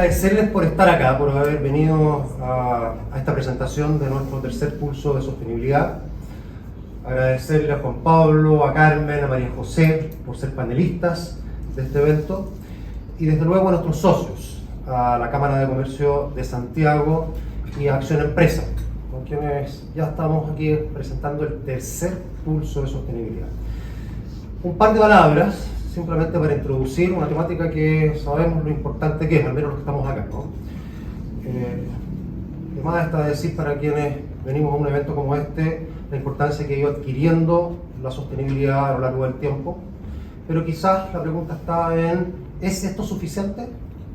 agradecerles por estar acá, por haber venido a esta presentación de nuestro tercer curso de sostenibilidad. Agradecerle a Juan Pablo, a Carmen, a María José por ser panelistas de este evento y desde luego a nuestros socios, a la Cámara de Comercio de Santiago y a Acción Empresa, con quienes ya estamos aquí presentando el tercer curso de sostenibilidad. Un par de palabras simplemente para introducir una temática que sabemos lo importante que es, al menos los que estamos acá, ¿no? Además está decir para quienes venimos a un evento como este, la importancia que ha ido adquiriendo la sostenibilidad a lo largo del tiempo, pero quizás la pregunta está en, ¿es esto suficiente?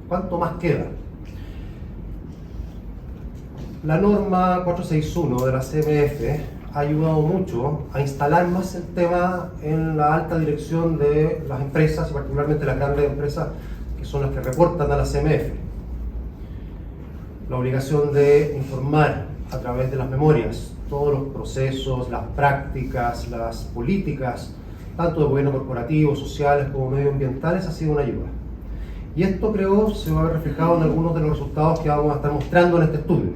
¿Cuánto más queda? La norma 461 de la CMF ha ayudado mucho a instalar más el tema en la alta dirección de las empresas, y particularmente las grandes empresas que son las que reportan a la CMF. La obligación de informar a través de las memorias todos los procesos, las prácticas, las políticas, tanto de gobierno corporativo, sociales como medioambientales, ha sido una ayuda. Y esto creo se va a ver reflejado en algunos de los resultados que vamos a estar mostrando en este estudio,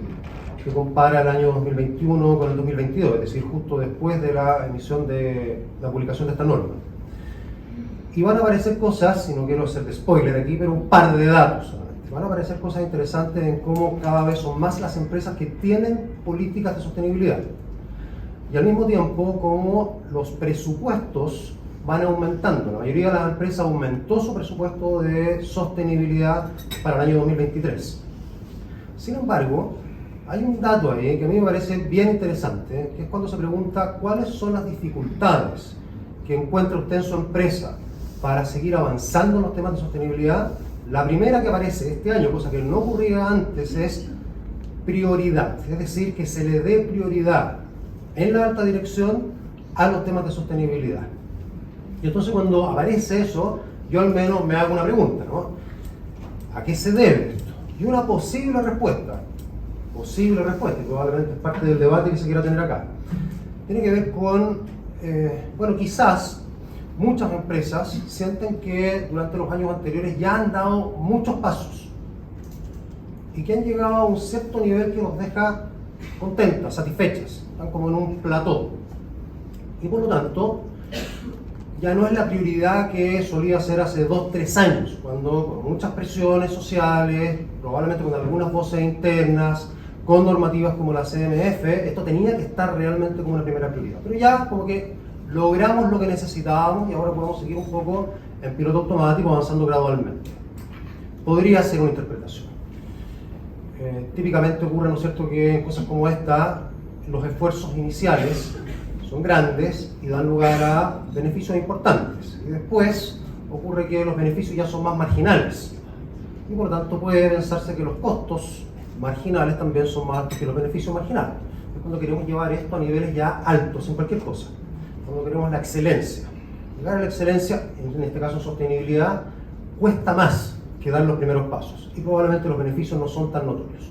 que compara el año 2021 con el 2022, es decir, justo después de la emisión de la publicación de esta norma. Y van a aparecer cosas, y no quiero hacer de spoiler aquí, pero un par de datos solamente. Van a aparecer cosas interesantes en cómo cada vez son más las empresas que tienen políticas de sostenibilidad. Y al mismo tiempo, cómo los presupuestos van aumentando. La mayoría de las empresas aumentó su presupuesto de sostenibilidad para el año 2023. Sin embargo, hay un dato ahí que a mí me parece bien interesante, que es cuando se pregunta cuáles son las dificultades que encuentra usted en su empresa para seguir avanzando en los temas de sostenibilidad. La primera que aparece este año, cosa que no ocurría antes, es prioridad, es decir, que se le dé prioridad en la alta dirección a los temas de sostenibilidad. Y entonces cuando aparece eso, yo al menos me hago una pregunta, ¿no? ¿A qué se debe esto? Y una posible respuesta, y probablemente es parte del debate que se quiera tener acá, tiene que ver con, bueno, quizás muchas empresas sienten que durante los años anteriores ya han dado muchos pasos y que han llegado a un cierto nivel que nos deja contentas, satisfechas, están como en un plató. Y por lo tanto, ya no es la prioridad que solía ser hace 2-3 años, cuando con muchas presiones sociales, probablemente con algunas voces internas, con normativas como la CMF, esto tenía que estar realmente como una primera prioridad. Pero ya como que logramos lo que necesitábamos y ahora podemos seguir un poco en piloto automático avanzando gradualmente. Podría ser una interpretación. Típicamente ocurre, ¿no es cierto?, que en cosas como esta los esfuerzos iniciales son grandes y dan lugar a beneficios importantes. Y después ocurre que los beneficios ya son más marginales. Y por lo tanto puede pensarse que los costos marginales también son más altos que los beneficios marginales. Es cuando queremos llevar esto a niveles ya altos en cualquier cosa. Cuando queremos la excelencia. Llegar a la excelencia, en este caso sostenibilidad, cuesta más que dar los primeros pasos. Y probablemente los beneficios no son tan notorios.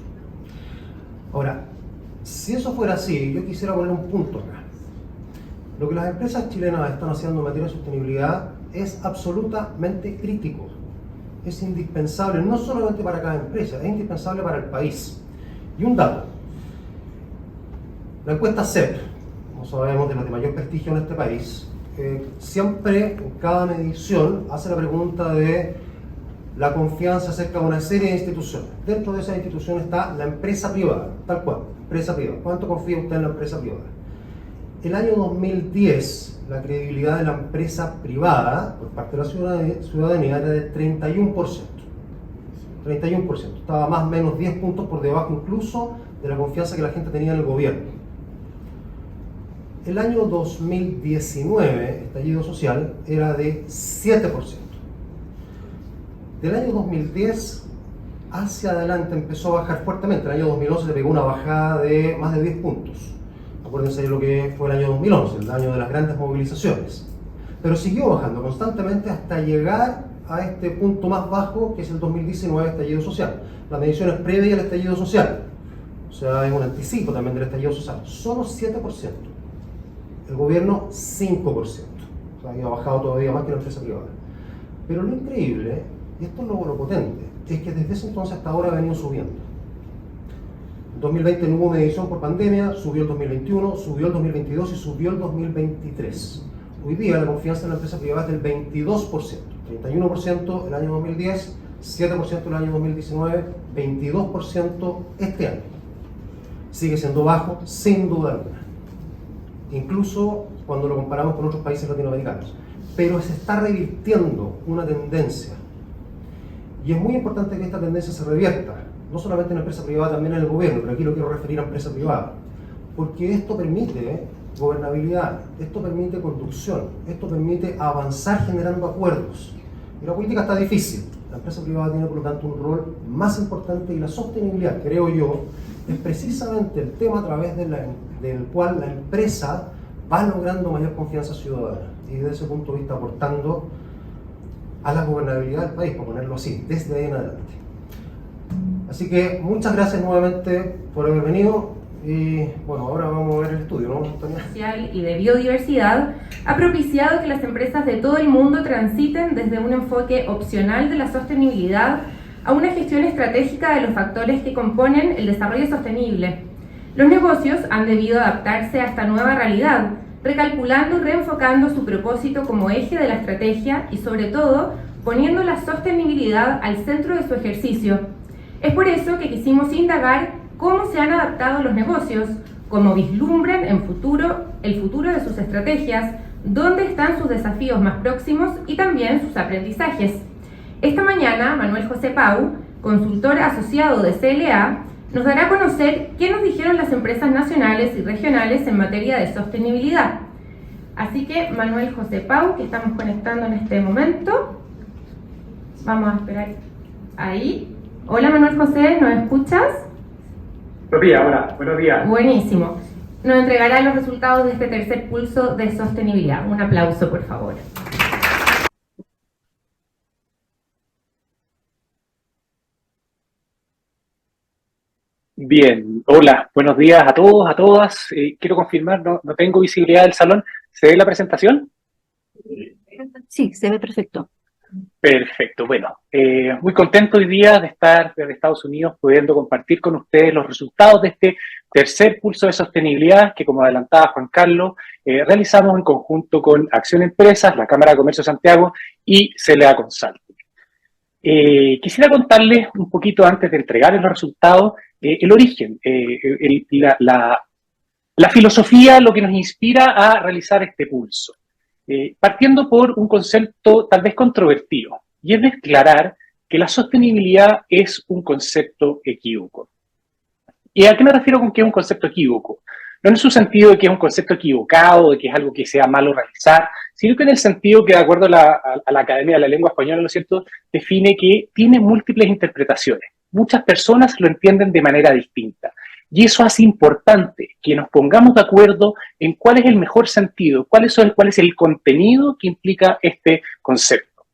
Ahora, si eso fuera así, yo quisiera poner un punto acá. Lo que las empresas chilenas están haciendo en materia de sostenibilidad es absolutamente crítico. Es indispensable, no solamente para cada empresa, es indispensable para el país. Y un dato. La encuesta CEP, como sabemos, de las de mayor prestigio en este país, siempre en cada medición hace la pregunta de la confianza acerca de una serie de instituciones. Dentro de esas instituciones está la empresa privada, tal cual, empresa privada. ¿Cuánto confía usted en la empresa privada? El año 2010, la credibilidad de la empresa privada por parte de la ciudadanía era de 31%. 31%. Estaba más o menos 10 puntos por debajo incluso de la confianza que la gente tenía en el gobierno. El año 2019, estallido social, era de 7%. Del año 2010 hacia adelante empezó a bajar fuertemente. El año 2011 le pegó una bajada de más de 10 puntos. Acuérdense de lo que fue el año 2011, el año de las grandes movilizaciones. Pero siguió bajando constantemente hasta llegar a este punto más bajo, que es el 2019, estallido social. Las mediciones previas al estallido social. O sea, es un anticipo también del estallido social. Solo 7%. El gobierno, 5%. O sea, había bajado todavía más que la empresa privada. Pero lo increíble Y esto es lo potente, es que desde ese entonces hasta ahora ha venido subiendo. En 2020 no hubo medición por pandemia, subió el 2021, subió el 2022 y subió el 2023. Hoy día la confianza en la empresa privada es del 22%, 31% el año 2010, 7% el año 2019, 22% este año. Sigue siendo bajo, sin duda alguna, incluso cuando lo comparamos con otros países latinoamericanos. Pero se está revirtiendo una tendencia. Y es muy importante que esta tendencia se revierta, no solamente en la empresa privada, también en el gobierno, pero aquí lo quiero referir a empresa privada, porque esto permite gobernabilidad, esto permite conducción, esto permite avanzar generando acuerdos. Y la política está difícil, la empresa privada tiene por lo tanto un rol más importante, y la sostenibilidad, creo yo, es precisamente el tema a través del cual la empresa va logrando mayor confianza ciudadana y desde ese punto de vista aportando a la gobernabilidad del país, por ponerlo así, desde ahí en adelante. Así que muchas gracias nuevamente por haber venido y bueno, ahora vamos a ver el estudio, ¿no, Antonia? Social y de biodiversidad ha propiciado que las empresas de todo el mundo transiten desde un enfoque opcional de la sostenibilidad a una gestión estratégica de los factores que componen el desarrollo sostenible. Los negocios han debido adaptarse a esta nueva realidad, recalculando y reenfocando su propósito como eje de la estrategia y, sobre todo, poniendo la sostenibilidad al centro de su ejercicio. Es por eso que quisimos indagar cómo se han adaptado los negocios, cómo vislumbran el futuro de sus estrategias, dónde están sus desafíos más próximos y también sus aprendizajes. Esta mañana, Manuel José Pau, consultor asociado de CLA, nos dará a conocer qué nos dijeron las empresas nacionales y regionales en materia de sostenibilidad. Así que, Manuel José Pau, que estamos conectando en este momento, vamos a esperar ahí. Hola Manuel José, ¿nos escuchas? Buenos días, hola, buenos días. Buenísimo. Nos entregará los resultados de este tercer pulso de sostenibilidad. Un aplauso, por favor. Bien, hola, buenos días a todos, a todas. Quiero confirmar, no tengo visibilidad del salón. ¿Se ve la presentación? Sí, se ve perfecto. Perfecto, bueno, muy contento hoy día de estar desde Estados Unidos pudiendo compartir con ustedes los resultados de este tercer pulso de sostenibilidad que, como adelantaba Juan Carlos, realizamos en conjunto con Acción Empresas, la Cámara de Comercio de Santiago y CLA Consulting. Quisiera contarles un poquito antes de entregarles los resultados, el origen, la filosofía, lo que nos inspira a realizar este pulso. Partiendo por un concepto tal vez controvertido, y es declarar que la sostenibilidad es un concepto equívoco. ¿Y a qué me refiero con que es un concepto equívoco? No en su sentido de que es un concepto equivocado, de que es algo que sea malo realizar, sino que en el sentido que, de acuerdo a la Academia de la Lengua Española, ¿no es cierto?, define que tiene múltiples interpretaciones. Muchas personas lo entienden de manera distinta. Y eso hace importante que nos pongamos de acuerdo en cuál es el mejor sentido, cuál es el contenido que implica este concepto.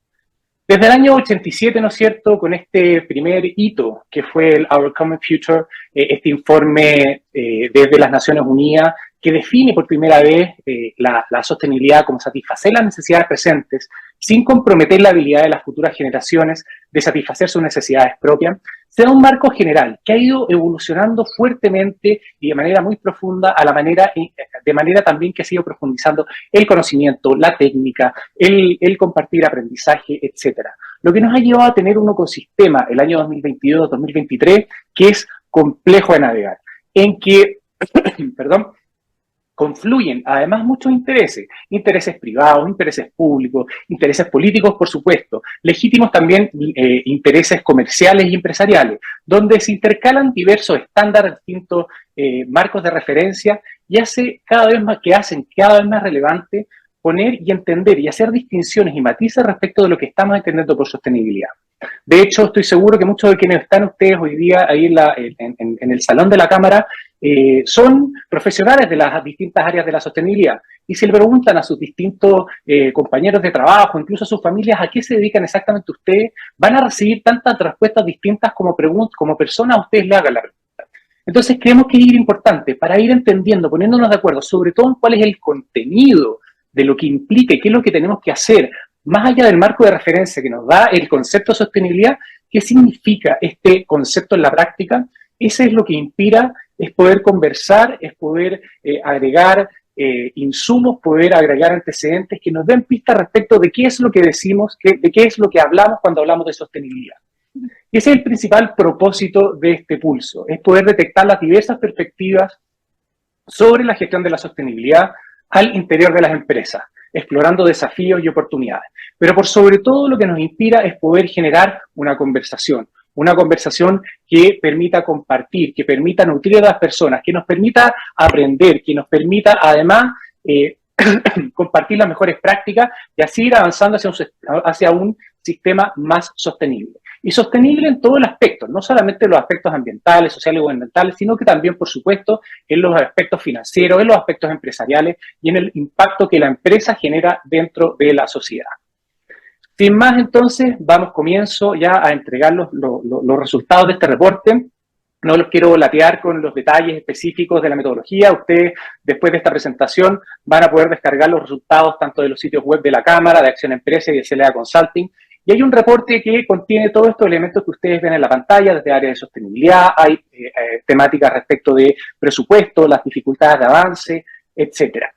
Desde el año 87, ¿no es cierto?, con este primer hito que fue el Our Common Future, este informe desde las Naciones Unidas que define por primera vez la sostenibilidad como satisfacer las necesidades presentes sin comprometer la habilidad de las futuras generaciones de satisfacer sus necesidades propias, se da un marco general que ha ido evolucionando fuertemente y de manera muy profunda de manera también que ha sido profundizando el conocimiento, la técnica, el compartir aprendizaje, etc. Lo que nos ha llevado a tener un ecosistema el año 2022-2023 que es complejo de navegar, en que, perdón, confluyen además muchos intereses privados, intereses públicos, intereses políticos, por supuesto, legítimos también intereses comerciales y empresariales, donde se intercalan diversos estándares, distintos marcos de referencia y hacen cada vez más relevante poner y entender y hacer distinciones y matices respecto de lo que estamos entendiendo por sostenibilidad. De hecho, estoy seguro que muchos de quienes están ustedes hoy día ahí en el salón de la Cámara son profesionales de las distintas áreas de la sostenibilidad. Y si le preguntan a sus distintos compañeros de trabajo, incluso a sus familias, a qué se dedican exactamente ustedes, van a recibir tantas respuestas distintas como personas a ustedes le hagan la pregunta. Entonces creemos que es importante para ir entendiendo, poniéndonos de acuerdo, sobre todo en cuál es el contenido de lo que implica y qué es lo que tenemos que hacer más allá del marco de referencia que nos da el concepto de sostenibilidad, ¿qué significa este concepto en la práctica? Eso es lo que inspira, es poder conversar, es poder agregar insumos, poder agregar antecedentes que nos den pistas respecto de qué es lo que decimos, de qué es lo que hablamos cuando hablamos de sostenibilidad. Ese es el principal propósito de este pulso, es poder detectar las diversas perspectivas sobre la gestión de la sostenibilidad al interior de las empresas, explorando desafíos y oportunidades. Pero por sobre todo lo que nos inspira es poder generar una conversación que permita compartir, que permita nutrir a las personas, que nos permita aprender, que nos permita además compartir las mejores prácticas y así ir avanzando hacia un sistema más sostenible. Y sostenible en todos los aspectos, no solamente en los aspectos ambientales, sociales y gubernamentales, sino que también, por supuesto, en los aspectos financieros, en los aspectos empresariales y en el impacto que la empresa genera dentro de la sociedad. Sin más, entonces, comienzo ya a entregar los resultados de este reporte. No los quiero latear con los detalles específicos de la metodología. Ustedes, después de esta presentación, van a poder descargar los resultados tanto de los sitios web de la Cámara, de Acción Empresa y de CLA Consulting. Y hay un reporte que contiene todos estos elementos que ustedes ven en la pantalla, desde áreas de sostenibilidad, hay temáticas respecto de presupuesto, las dificultades de avance, etcétera.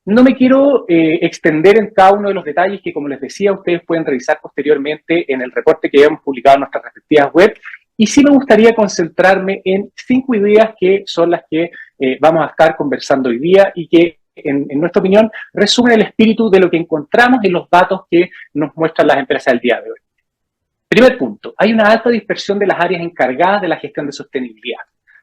No me quiero extender en cada uno de los detalles que, como les decía, ustedes pueden revisar posteriormente en el reporte que hemos publicado en nuestras respectivas web. Y sí me gustaría concentrarme en 5 ideas que son las que vamos a estar conversando hoy día y que, en nuestra opinión, resumen el espíritu de lo que encontramos en los datos que nos muestran las empresas del día de hoy. Primer punto, hay una alta dispersión de las áreas encargadas de la gestión de sostenibilidad.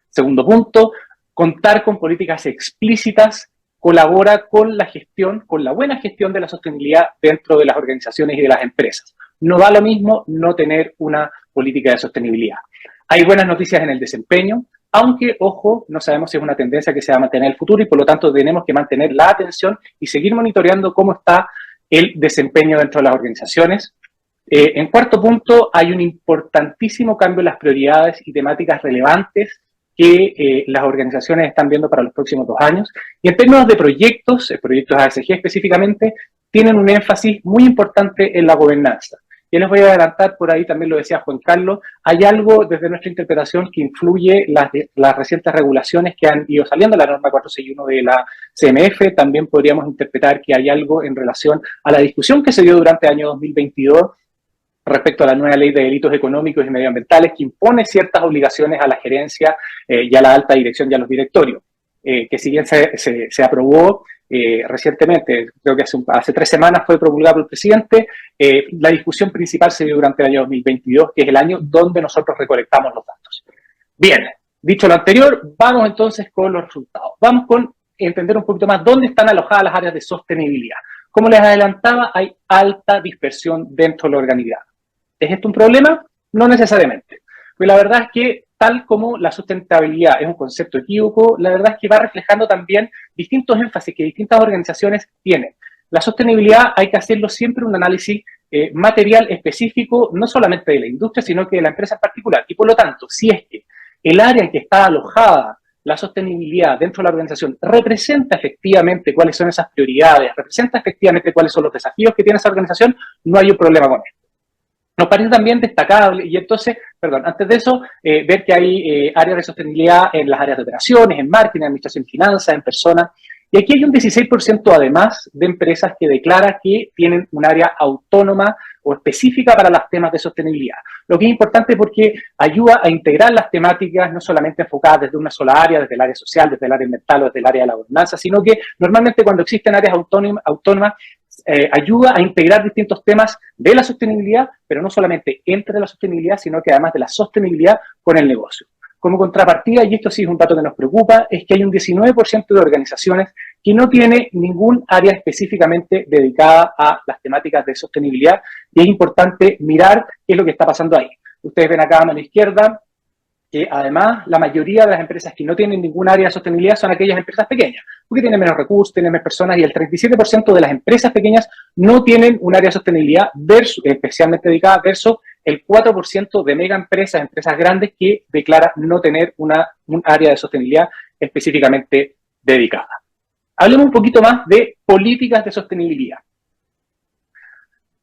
Segundo punto, contar con políticas explícitas colabora con la gestión, con la buena gestión de la sostenibilidad dentro de las organizaciones y de las empresas. No da lo mismo no tener una política de sostenibilidad. Hay buenas noticias en el desempeño, aunque, ojo, no sabemos si es una tendencia que se va a mantener en el futuro y por lo tanto tenemos que mantener la atención y seguir monitoreando cómo está el desempeño dentro de las organizaciones. En cuarto punto, hay un importantísimo cambio en las prioridades y temáticas relevantes que las organizaciones están viendo para los próximos 2 años. Y en términos de proyectos ASG específicamente, tienen un énfasis muy importante en la gobernanza. Y les voy a adelantar, por ahí también lo decía Juan Carlos, hay algo desde nuestra interpretación que influye las recientes regulaciones que han ido saliendo, la norma 461 de la CMF, también podríamos interpretar que hay algo en relación a la discusión que se dio durante el año 2022 respecto a la nueva ley de delitos económicos y medioambientales que impone ciertas obligaciones a la gerencia y a la alta dirección y a los directorios, que si bien se aprobó recientemente, creo que hace 3 semanas fue promulgado por el presidente, la discusión principal se dio durante el año 2022, que es el año donde nosotros recolectamos los datos. Bien, dicho lo anterior, vamos entonces con los resultados. Vamos con entender un poquito más dónde están alojadas las áreas de sostenibilidad. Como les adelantaba, hay alta dispersión dentro de la organidad. ¿Es esto un problema? No necesariamente. Pues la verdad es que, tal como la sustentabilidad es un concepto equívoco, la verdad es que va reflejando también distintos énfasis que distintas organizaciones tienen. La sostenibilidad hay que hacerlo siempre un análisis material específico, no solamente de la industria, sino que de la empresa en particular. Y por lo tanto, si es que el área en que está alojada la sostenibilidad dentro de la organización representa efectivamente cuáles son esas prioridades, representa efectivamente cuáles son los desafíos que tiene esa organización, no hay un problema con esto. Nos parece también destacable, y entonces, antes de eso, ver que hay áreas de sostenibilidad en las áreas de operaciones, en marketing, en administración y finanzas, en personas. Y aquí hay un 16% además de empresas que declara que tienen un área autónoma o específica para los temas de sostenibilidad. Lo que es importante porque ayuda a integrar las temáticas no solamente enfocadas desde una sola área, desde el área social, desde el área ambiental o desde el área de la gobernanza, sino que normalmente cuando existen áreas autónomas, ayuda a integrar distintos temas de la sostenibilidad, pero no solamente entre la sostenibilidad, sino que además de la sostenibilidad con el negocio. Como contrapartida, y esto sí es un dato que nos preocupa, es que hay un 19% de organizaciones que no tiene ningún área específicamente dedicada a las temáticas de sostenibilidad, y es importante mirar qué es lo que está pasando ahí. Ustedes ven acá a mano izquierda que además la mayoría de las empresas que no tienen ningún área de sostenibilidad son aquellas empresas pequeñas, porque tienen menos recursos, tienen menos personas, y el 37% de las empresas pequeñas no tienen un área de sostenibilidad especialmente dedicada, versus el 4% de mega empresas grandes que declara no tener un área de sostenibilidad específicamente dedicada. Hablemos un poquito más de políticas de sostenibilidad.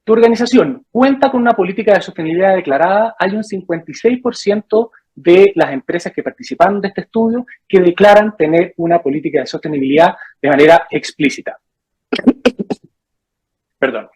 tu organización cuenta con una política de sostenibilidad declarada, hay un 56% de las empresas que participaron de este estudio que declaran tener una política de sostenibilidad de manera explícita. Perdón.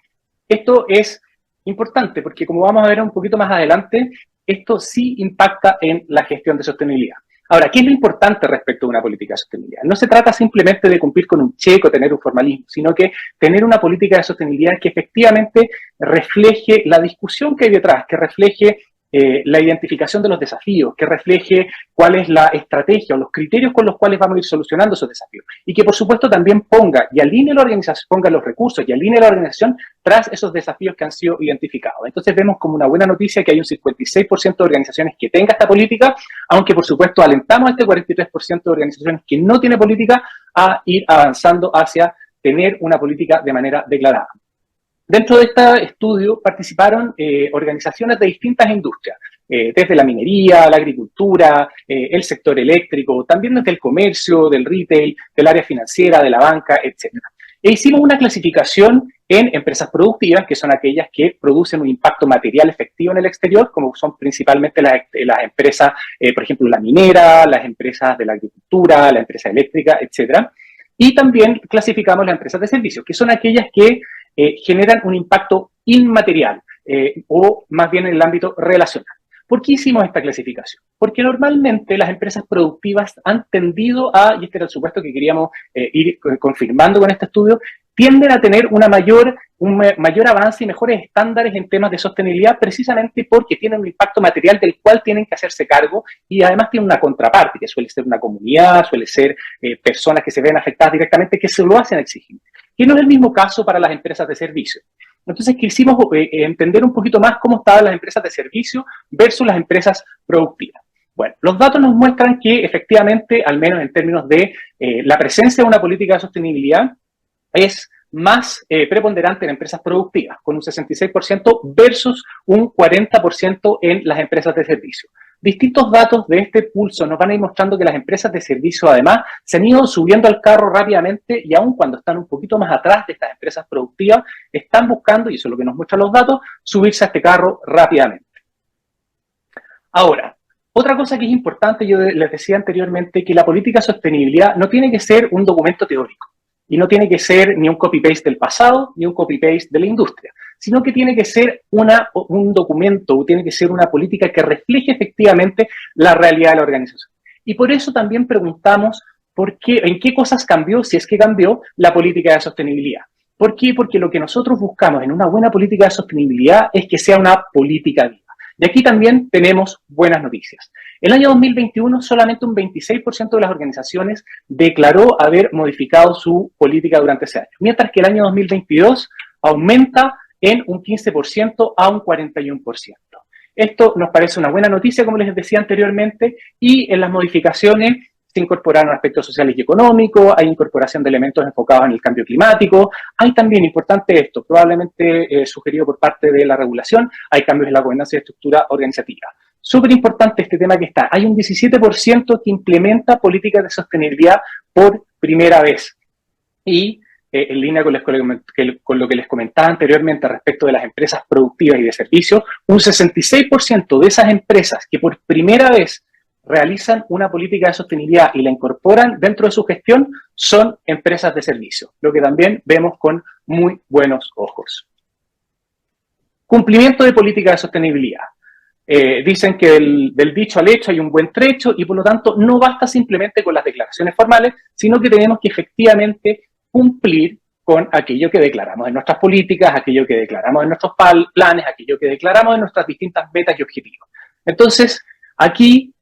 Esto es importante porque, como vamos a ver un poquito más adelante, esto sí impacta en la gestión de sostenibilidad. Ahora, ¿qué es lo importante respecto a una política de sostenibilidad? No se trata simplemente de cumplir con un cheque o tener un formalismo, sino que tener una política de sostenibilidad que efectivamente refleje la discusión que hay detrás, que refleje la identificación de los desafíos, que refleje cuál es la estrategia o los criterios con los cuales vamos a ir solucionando esos desafíos. Y que, por supuesto, también ponga y alinee la organización, ponga los recursos y alinee la organización tras esos desafíos que han sido identificados. Entonces vemos como una buena noticia que hay un 56% de organizaciones que tenga esta política, aunque, por supuesto, alentamos a este 43% de organizaciones que no tiene política a ir avanzando hacia tener una política de manera declarada. Dentro de este estudio participaron organizaciones de distintas industrias, desde la minería, la agricultura, el sector eléctrico, también desde el comercio, del retail, del área financiera, de la banca, etc. E hicimos una clasificación en empresas productivas, que son aquellas que producen un impacto material efectivo en el exterior, como son principalmente las empresas, por ejemplo, la minera, las empresas de la agricultura, la empresa eléctrica, etc. Y también clasificamos las empresas de servicios, que son aquellas que generan un impacto inmaterial o más bien en el ámbito relacional. ¿Por qué hicimos esta clasificación? Porque normalmente las empresas productivas han tendido a, y este era el supuesto que queríamos ir confirmando con este estudio, tienden a tener un mayor avance y mejores estándares en temas de sostenibilidad precisamente porque tienen un impacto material del cual tienen que hacerse cargo y además tienen una contraparte, que suele ser una comunidad, suele ser personas que se ven afectadas directamente, que se lo hacen exigir. Que no es el mismo caso para las empresas de servicio. Entonces quisimos entender un poquito más cómo estaban las empresas de servicio versus las empresas productivas. Bueno, los datos nos muestran que efectivamente, al menos en términos de la presencia de una política de sostenibilidad, es más preponderante en empresas productivas, con un 66% versus un 40% en las empresas de servicio. Distintos datos de este pulso nos van a ir mostrando que las empresas de servicio, además, se han ido subiendo al carro rápidamente y aun cuando están un poquito más atrás de estas empresas productivas, están buscando, y eso es lo que nos muestran los datos, subirse a este carro rápidamente. Ahora, otra cosa que es importante, yo les decía anteriormente, que la política de sostenibilidad no tiene que ser un documento teórico y no tiene que ser ni un copy-paste del pasado ni un copy-paste de la industria, sino que tiene que ser un documento, tiene que ser una política que refleje efectivamente la realidad de la organización. Y por eso también preguntamos en qué cosas cambió, si es que cambió, la política de sostenibilidad. ¿Por qué? Porque lo que nosotros buscamos en una buena política de sostenibilidad es que sea una política viva. Y aquí también tenemos buenas noticias. El año 2021 solamente un 26% de las organizaciones declaró haber modificado su política durante ese año, mientras que el año 2022 aumenta en un 15% a un 41%. Esto nos parece una buena noticia, como les decía anteriormente, y en las modificaciones se incorporaron aspectos sociales y económicos, hay incorporación de elementos enfocados en el cambio climático, hay también, importante esto, probablemente sugerido por parte de la regulación, hay cambios en la gobernanza y estructura organizativa. Súper importante este tema que está, hay un 17% que implementa políticas de sostenibilidad por primera vez. Y en línea con lo que les comentaba anteriormente respecto de las empresas productivas y de servicios, un 66% de esas empresas que por primera vez realizan una política de sostenibilidad y la incorporan dentro de su gestión son empresas de servicio, lo que también vemos con muy buenos ojos. Cumplimiento de política de sostenibilidad. Dicen que del dicho al hecho hay un buen trecho y por lo tanto no basta simplemente con las declaraciones formales, sino que tenemos que efectivamente cumplir con aquello que declaramos en nuestras políticas, aquello que declaramos en nuestros planes, aquello que declaramos en nuestras distintas metas y objetivos. Entonces, aquí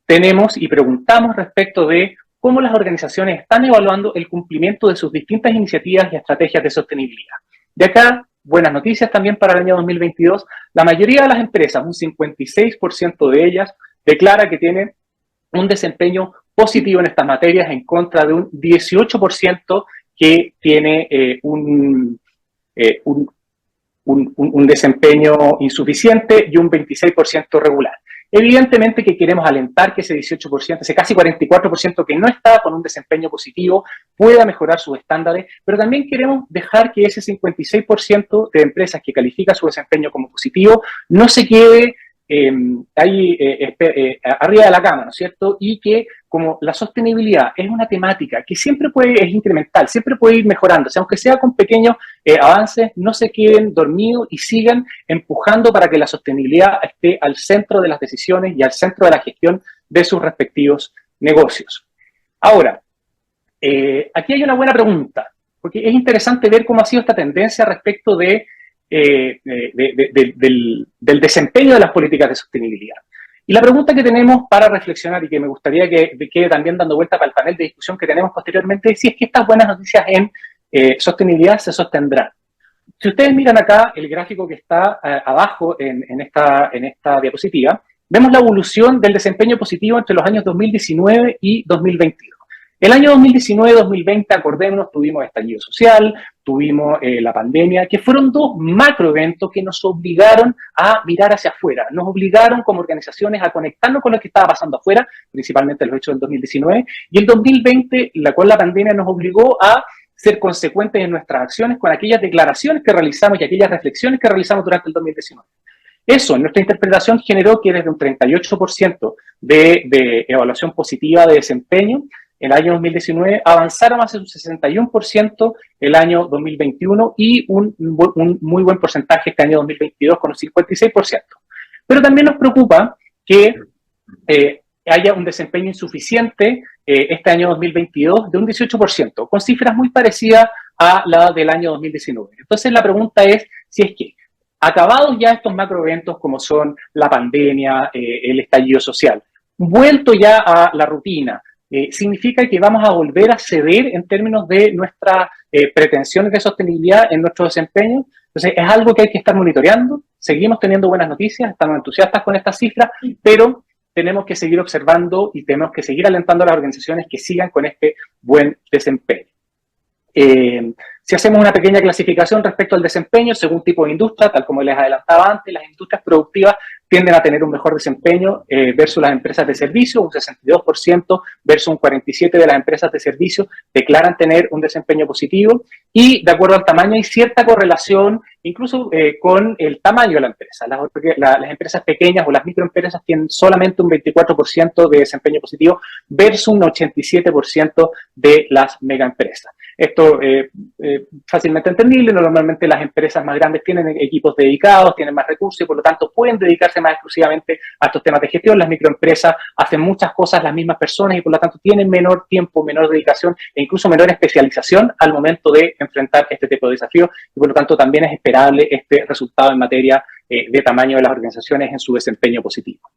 tenemos y preguntamos respecto de cómo las organizaciones están evaluando el cumplimiento de sus distintas iniciativas y estrategias de sostenibilidad. De acá, buenas noticias también para el año 2022. La mayoría de las empresas, un 56% de ellas, declara que tienen un desempeño positivo en estas materias en contra de un 18% que tiene un desempeño insuficiente y un 26% regular. Evidentemente que queremos alentar que ese 18%, ese casi 44% que no está con un desempeño positivo, pueda mejorar sus estándares, pero también queremos dejar que ese 56% de empresas que califica su desempeño como positivo no se quede arriba de la cama, ¿no es cierto? Y que como la sostenibilidad es una temática que siempre es incremental, siempre puede ir mejorándose, aunque sea con pequeños avances, no se queden dormidos y sigan empujando para que la sostenibilidad esté al centro de las decisiones y al centro de la gestión de sus respectivos negocios. Ahora, aquí hay una buena pregunta, porque es interesante ver cómo ha sido esta tendencia respecto del desempeño de las políticas de sostenibilidad. Y la pregunta que tenemos para reflexionar y que me gustaría que quede también dando vuelta para el panel de discusión que tenemos posteriormente es si es que estas buenas noticias en sostenibilidad se sostendrán. Si ustedes miran acá el gráfico que está abajo en esta diapositiva, vemos la evolución del desempeño positivo entre los años 2019 y 2022. El año 2019-2020, acordémonos, tuvimos estallido social, tuvimos la pandemia, que fueron dos macroeventos que nos obligaron a mirar hacia afuera, nos obligaron como organizaciones a conectarnos con lo que estaba pasando afuera, principalmente los hechos del 2019, y el 2020, la cual la pandemia nos obligó a ser consecuentes en nuestras acciones con aquellas declaraciones que realizamos y aquellas reflexiones que realizamos durante el 2019. Eso, en nuestra interpretación, generó que desde un 38% de evaluación positiva de desempeño, el año 2019 avanzaron hacia un 61% el año 2021 y un muy buen porcentaje este año 2022 con un 56%. Pero también nos preocupa que haya un desempeño insuficiente este año 2022 de un 18%, con cifras muy parecidas a la del año 2019. Entonces la pregunta es si es que, acabados ya estos macroeventos como son la pandemia, el estallido social, vuelto ya a la rutina, significa que vamos a volver a ceder en términos de nuestras pretensiones de sostenibilidad en nuestro desempeño. Entonces, es algo que hay que estar monitoreando. Seguimos teniendo buenas noticias, estamos entusiastas con estas cifras, pero tenemos que seguir observando y tenemos que seguir alentando a las organizaciones que sigan con este buen desempeño. Si hacemos una pequeña clasificación respecto al desempeño, según tipo de industria, tal como les adelantaba antes, las industrias productivas tienden a tener un mejor desempeño versus las empresas de servicio, un 62% versus un 47% de las empresas de servicio declaran tener un desempeño positivo, y de acuerdo al tamaño hay cierta correlación incluso con el tamaño de la empresa. Las empresas pequeñas o las microempresas tienen solamente un 24% de desempeño positivo versus un 87% de las megaempresas. Esto fácilmente entendible. Normalmente las empresas más grandes tienen equipos dedicados, tienen más recursos y por lo tanto pueden dedicarse más exclusivamente a estos temas de gestión. Las microempresas hacen muchas cosas las mismas personas y por lo tanto tienen menor tiempo, menor dedicación e incluso menor especialización al momento de enfrentar este tipo de desafíos y por lo tanto también es esperable este resultado en materia de tamaño de las organizaciones en su desempeño positivo.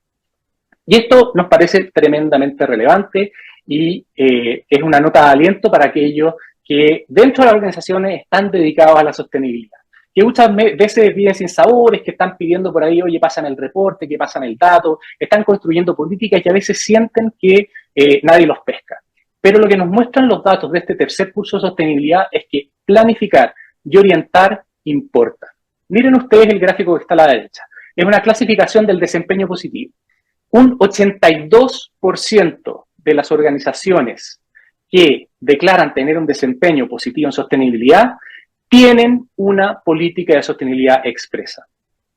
Y esto nos parece tremendamente relevante y es una nota de aliento para aquellos que dentro de las organizaciones están dedicados a la sostenibilidad, que muchas veces viven sin sabores, que están pidiendo por ahí, oye, pasan el reporte, que pasan el dato, están construyendo políticas y a veces sienten que nadie los pesca. Pero lo que nos muestran los datos de este tercer curso de sostenibilidad es que planificar y orientar importa. Miren ustedes el gráfico que está a la derecha. Es una clasificación del desempeño positivo. Un 82% de las organizaciones que declaran tener un desempeño positivo en sostenibilidad tienen una política de sostenibilidad expresa.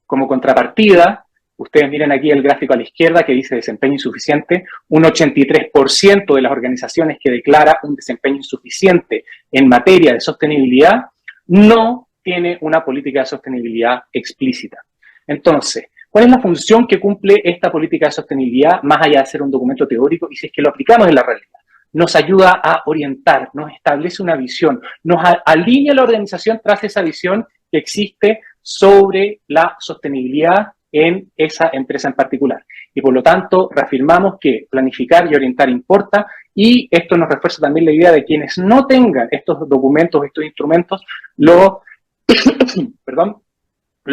Como contrapartida, ustedes miren aquí el gráfico a la izquierda que dice desempeño insuficiente, un 83% de las organizaciones que declara un desempeño insuficiente en materia de sostenibilidad no tiene una política de sostenibilidad explícita. Entonces, ¿cuál es la función que cumple esta política de sostenibilidad más allá de ser un documento teórico y si es que lo aplicamos en la realidad? Nos ayuda a orientar, nos establece una visión, nos alinea la organización tras esa visión que existe sobre la sostenibilidad en esa empresa en particular. Y por lo tanto, reafirmamos que planificar y orientar importa, y esto nos refuerza también la idea de quienes no tengan estos documentos, estos instrumentos, los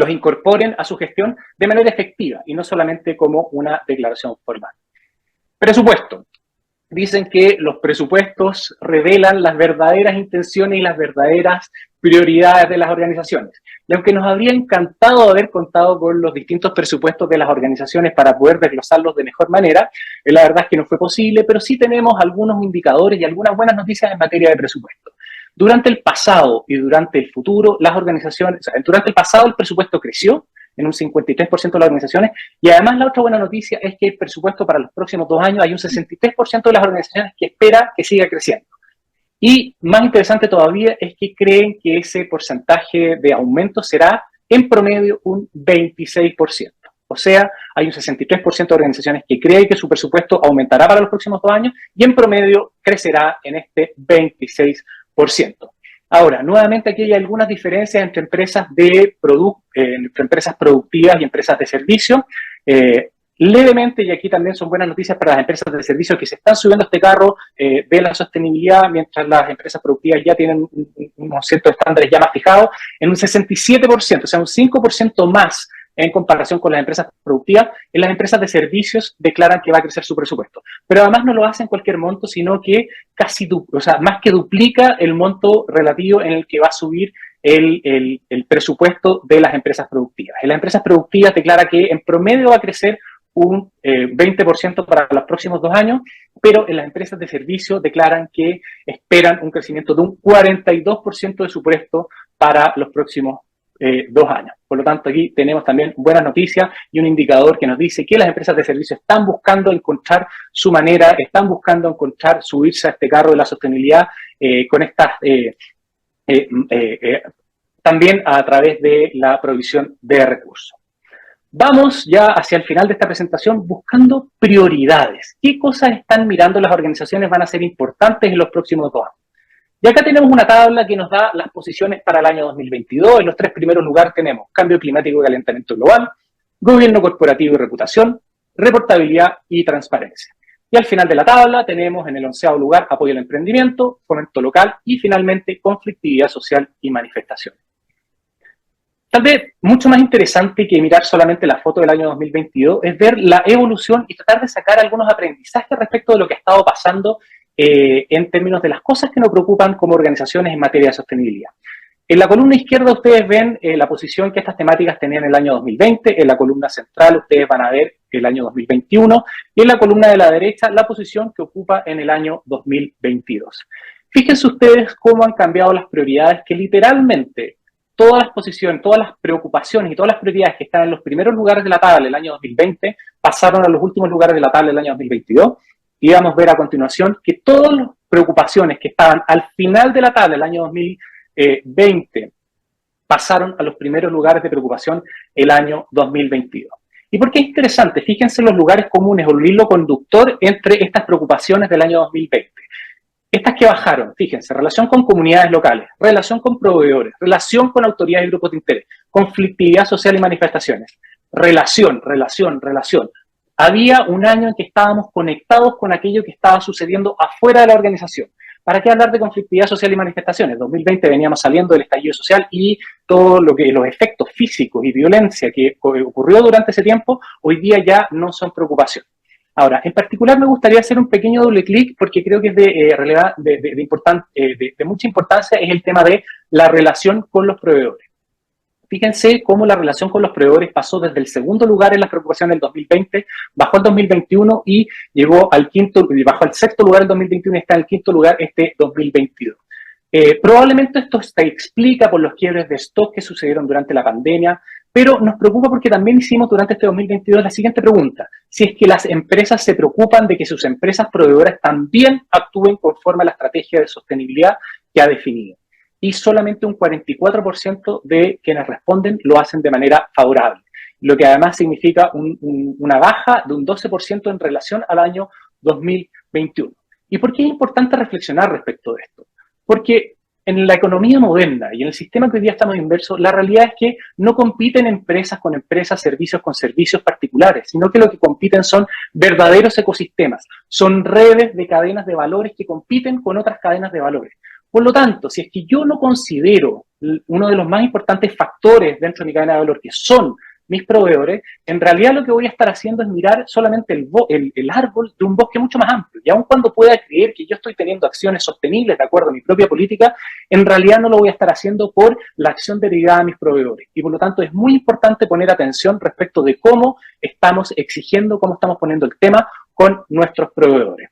incorporen a su gestión de manera efectiva y no solamente como una declaración formal. Presupuesto. Dicen que los presupuestos revelan las verdaderas intenciones y las verdaderas prioridades de las organizaciones. Y aunque nos habría encantado haber contado con los distintos presupuestos de las organizaciones para poder desglosarlos de mejor manera, la verdad es que no fue posible, pero sí tenemos algunos indicadores y algunas buenas noticias en materia de presupuesto. Durante el pasado y durante el futuro, las organizaciones, o sea, durante el pasado el presupuesto creció en un 53% de las organizaciones, y además la otra buena noticia es que el presupuesto para los próximos 2 años hay un 63% de las organizaciones que espera que siga creciendo. Y más interesante todavía es que creen que ese porcentaje de aumento será en promedio un 26%. O sea, hay un 63% de organizaciones que creen que su presupuesto aumentará para los próximos 2 años y en promedio crecerá en este 26%. Ahora, nuevamente aquí hay algunas diferencias entre empresas entre empresas productivas y empresas de servicio. Levemente, y aquí también son buenas noticias para las empresas de servicio que se están subiendo a este carro de la sostenibilidad, mientras las empresas productivas ya tienen unos ciertos estándares ya más fijados, en un 67%, o sea, un 5% más en comparación con las empresas productivas. En las empresas de servicios declaran que va a crecer su presupuesto. Pero además no lo hace en cualquier monto, sino que más que duplica el monto relativo en el que va a subir el presupuesto de las empresas productivas. En las empresas productivas declara que en promedio va a crecer un 20% para los próximos 2 años, pero en las empresas de servicio declaran que esperan un crecimiento de un 42% de su presupuesto para los próximos 2 años. Por lo tanto, aquí tenemos también buenas noticias y un indicador que nos dice que las empresas de servicio están buscando encontrar su manera, están buscando encontrar subirse a este carro de la sostenibilidad con estas también a través de la provisión de recursos. Vamos ya hacia el final de esta presentación buscando prioridades. ¿Qué cosas están mirando las organizaciones van a ser importantes en los próximos 2 años? Y acá tenemos una tabla que nos da las posiciones para el año 2022. En los 3 primeros lugares tenemos cambio climático y calentamiento global, gobierno corporativo y reputación, reportabilidad y transparencia. Y al final de la tabla tenemos en el 11º lugar apoyo al emprendimiento, fomento local y finalmente conflictividad social y manifestaciones. Tal vez mucho más interesante que mirar solamente la foto del año 2022 es ver la evolución y tratar de sacar algunos aprendizajes respecto de lo que ha estado pasando en términos de las cosas que nos preocupan como organizaciones en materia de sostenibilidad. En la columna izquierda ustedes ven la posición que estas temáticas tenían en el año 2020, en la columna central ustedes van a ver el año 2021 y en la columna de la derecha la posición que ocupa en el año 2022. Fíjense ustedes cómo han cambiado las prioridades que literalmente todas las posiciones, todas las preocupaciones y todas las prioridades que están en los primeros lugares de la tabla del año 2020 pasaron a los últimos lugares de la tabla del año 2022. Y vamos a ver a continuación que todas las preocupaciones que estaban al final de la tabla del año 2020 pasaron a los primeros lugares de preocupación el año 2022. ¿Y por qué es interesante? Fíjense los lugares comunes o el hilo conductor entre estas preocupaciones del año 2020. Estas que bajaron, fíjense, relación con comunidades locales, relación con proveedores, relación con autoridades y grupos de interés, conflictividad social y manifestaciones, relación. Había un año en que estábamos conectados con aquello que estaba sucediendo afuera de la organización. ¿Para qué hablar de conflictividad social y manifestaciones? En 2020 veníamos saliendo del estallido social y todo lo que los efectos físicos y violencia que ocurrió durante ese tiempo, hoy día ya no son preocupación. Ahora, en particular me gustaría hacer un pequeño doble clic porque creo que es de mucha importancia, es el tema de la relación con los proveedores. Fíjense cómo la relación con los proveedores pasó desde el segundo lugar en las preocupaciones del 2020, bajó al 2021 y bajó al sexto lugar el 2021 y está en el quinto lugar este 2022. Probablemente esto se explica por los quiebres de stock que sucedieron durante la pandemia, pero nos preocupa porque también hicimos durante este 2022 la siguiente pregunta: si es que las empresas se preocupan de que sus empresas proveedoras también actúen conforme a la estrategia de sostenibilidad que ha definido. Y solamente un 44% de quienes responden lo hacen de manera favorable, lo que además significa una baja de un 12% en relación al año 2021. ¿Y por qué es importante reflexionar respecto de esto? Porque en la economía moderna y en el sistema que hoy día estamos inmersos, la realidad es que no compiten empresas con empresas, servicios con servicios particulares, sino que lo que compiten son verdaderos ecosistemas, son redes de cadenas de valores que compiten con otras cadenas de valores. Por lo tanto, si es que yo no considero uno de los más importantes factores dentro de mi cadena de valor, que son mis proveedores, en realidad lo que voy a estar haciendo es mirar solamente el árbol de un bosque mucho más amplio. Y aun cuando pueda creer que yo estoy teniendo acciones sostenibles de acuerdo a mi propia política, en realidad no lo voy a estar haciendo por la acción derivada a mis proveedores. Y por lo tanto es muy importante poner atención respecto de cómo estamos exigiendo, cómo estamos poniendo el tema con nuestros proveedores.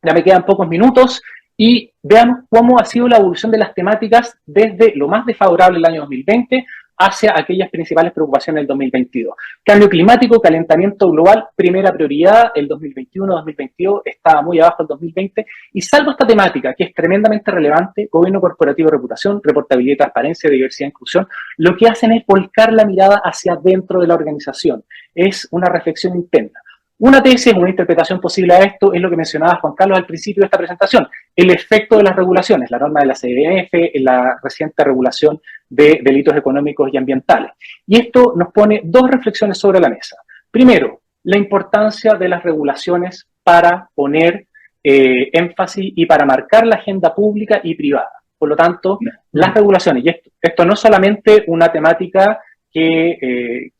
Ya me quedan pocos minutos y veamos cómo ha sido la evolución de las temáticas desde lo más desfavorable del año 2020 hacia aquellas principales preocupaciones del 2022. Cambio climático, calentamiento global, primera prioridad, el 2021-2022 estaba muy abajo el 2020, y salvo esta temática, que es tremendamente relevante, gobierno corporativo, reputación, reportabilidad, transparencia, diversidad e inclusión, lo que hacen es volcar la mirada hacia dentro de la organización. Es una reflexión interna. Una tesis, una interpretación posible a esto es lo que mencionaba Juan Carlos al principio de esta presentación, el efecto de las regulaciones, la norma de la CNF, la reciente regulación de delitos económicos y ambientales. Y esto nos pone dos reflexiones sobre la mesa. Primero, la importancia de las regulaciones para poner énfasis y para marcar la agenda pública y privada. Por lo tanto, las regulaciones, y esto no es solamente una temática que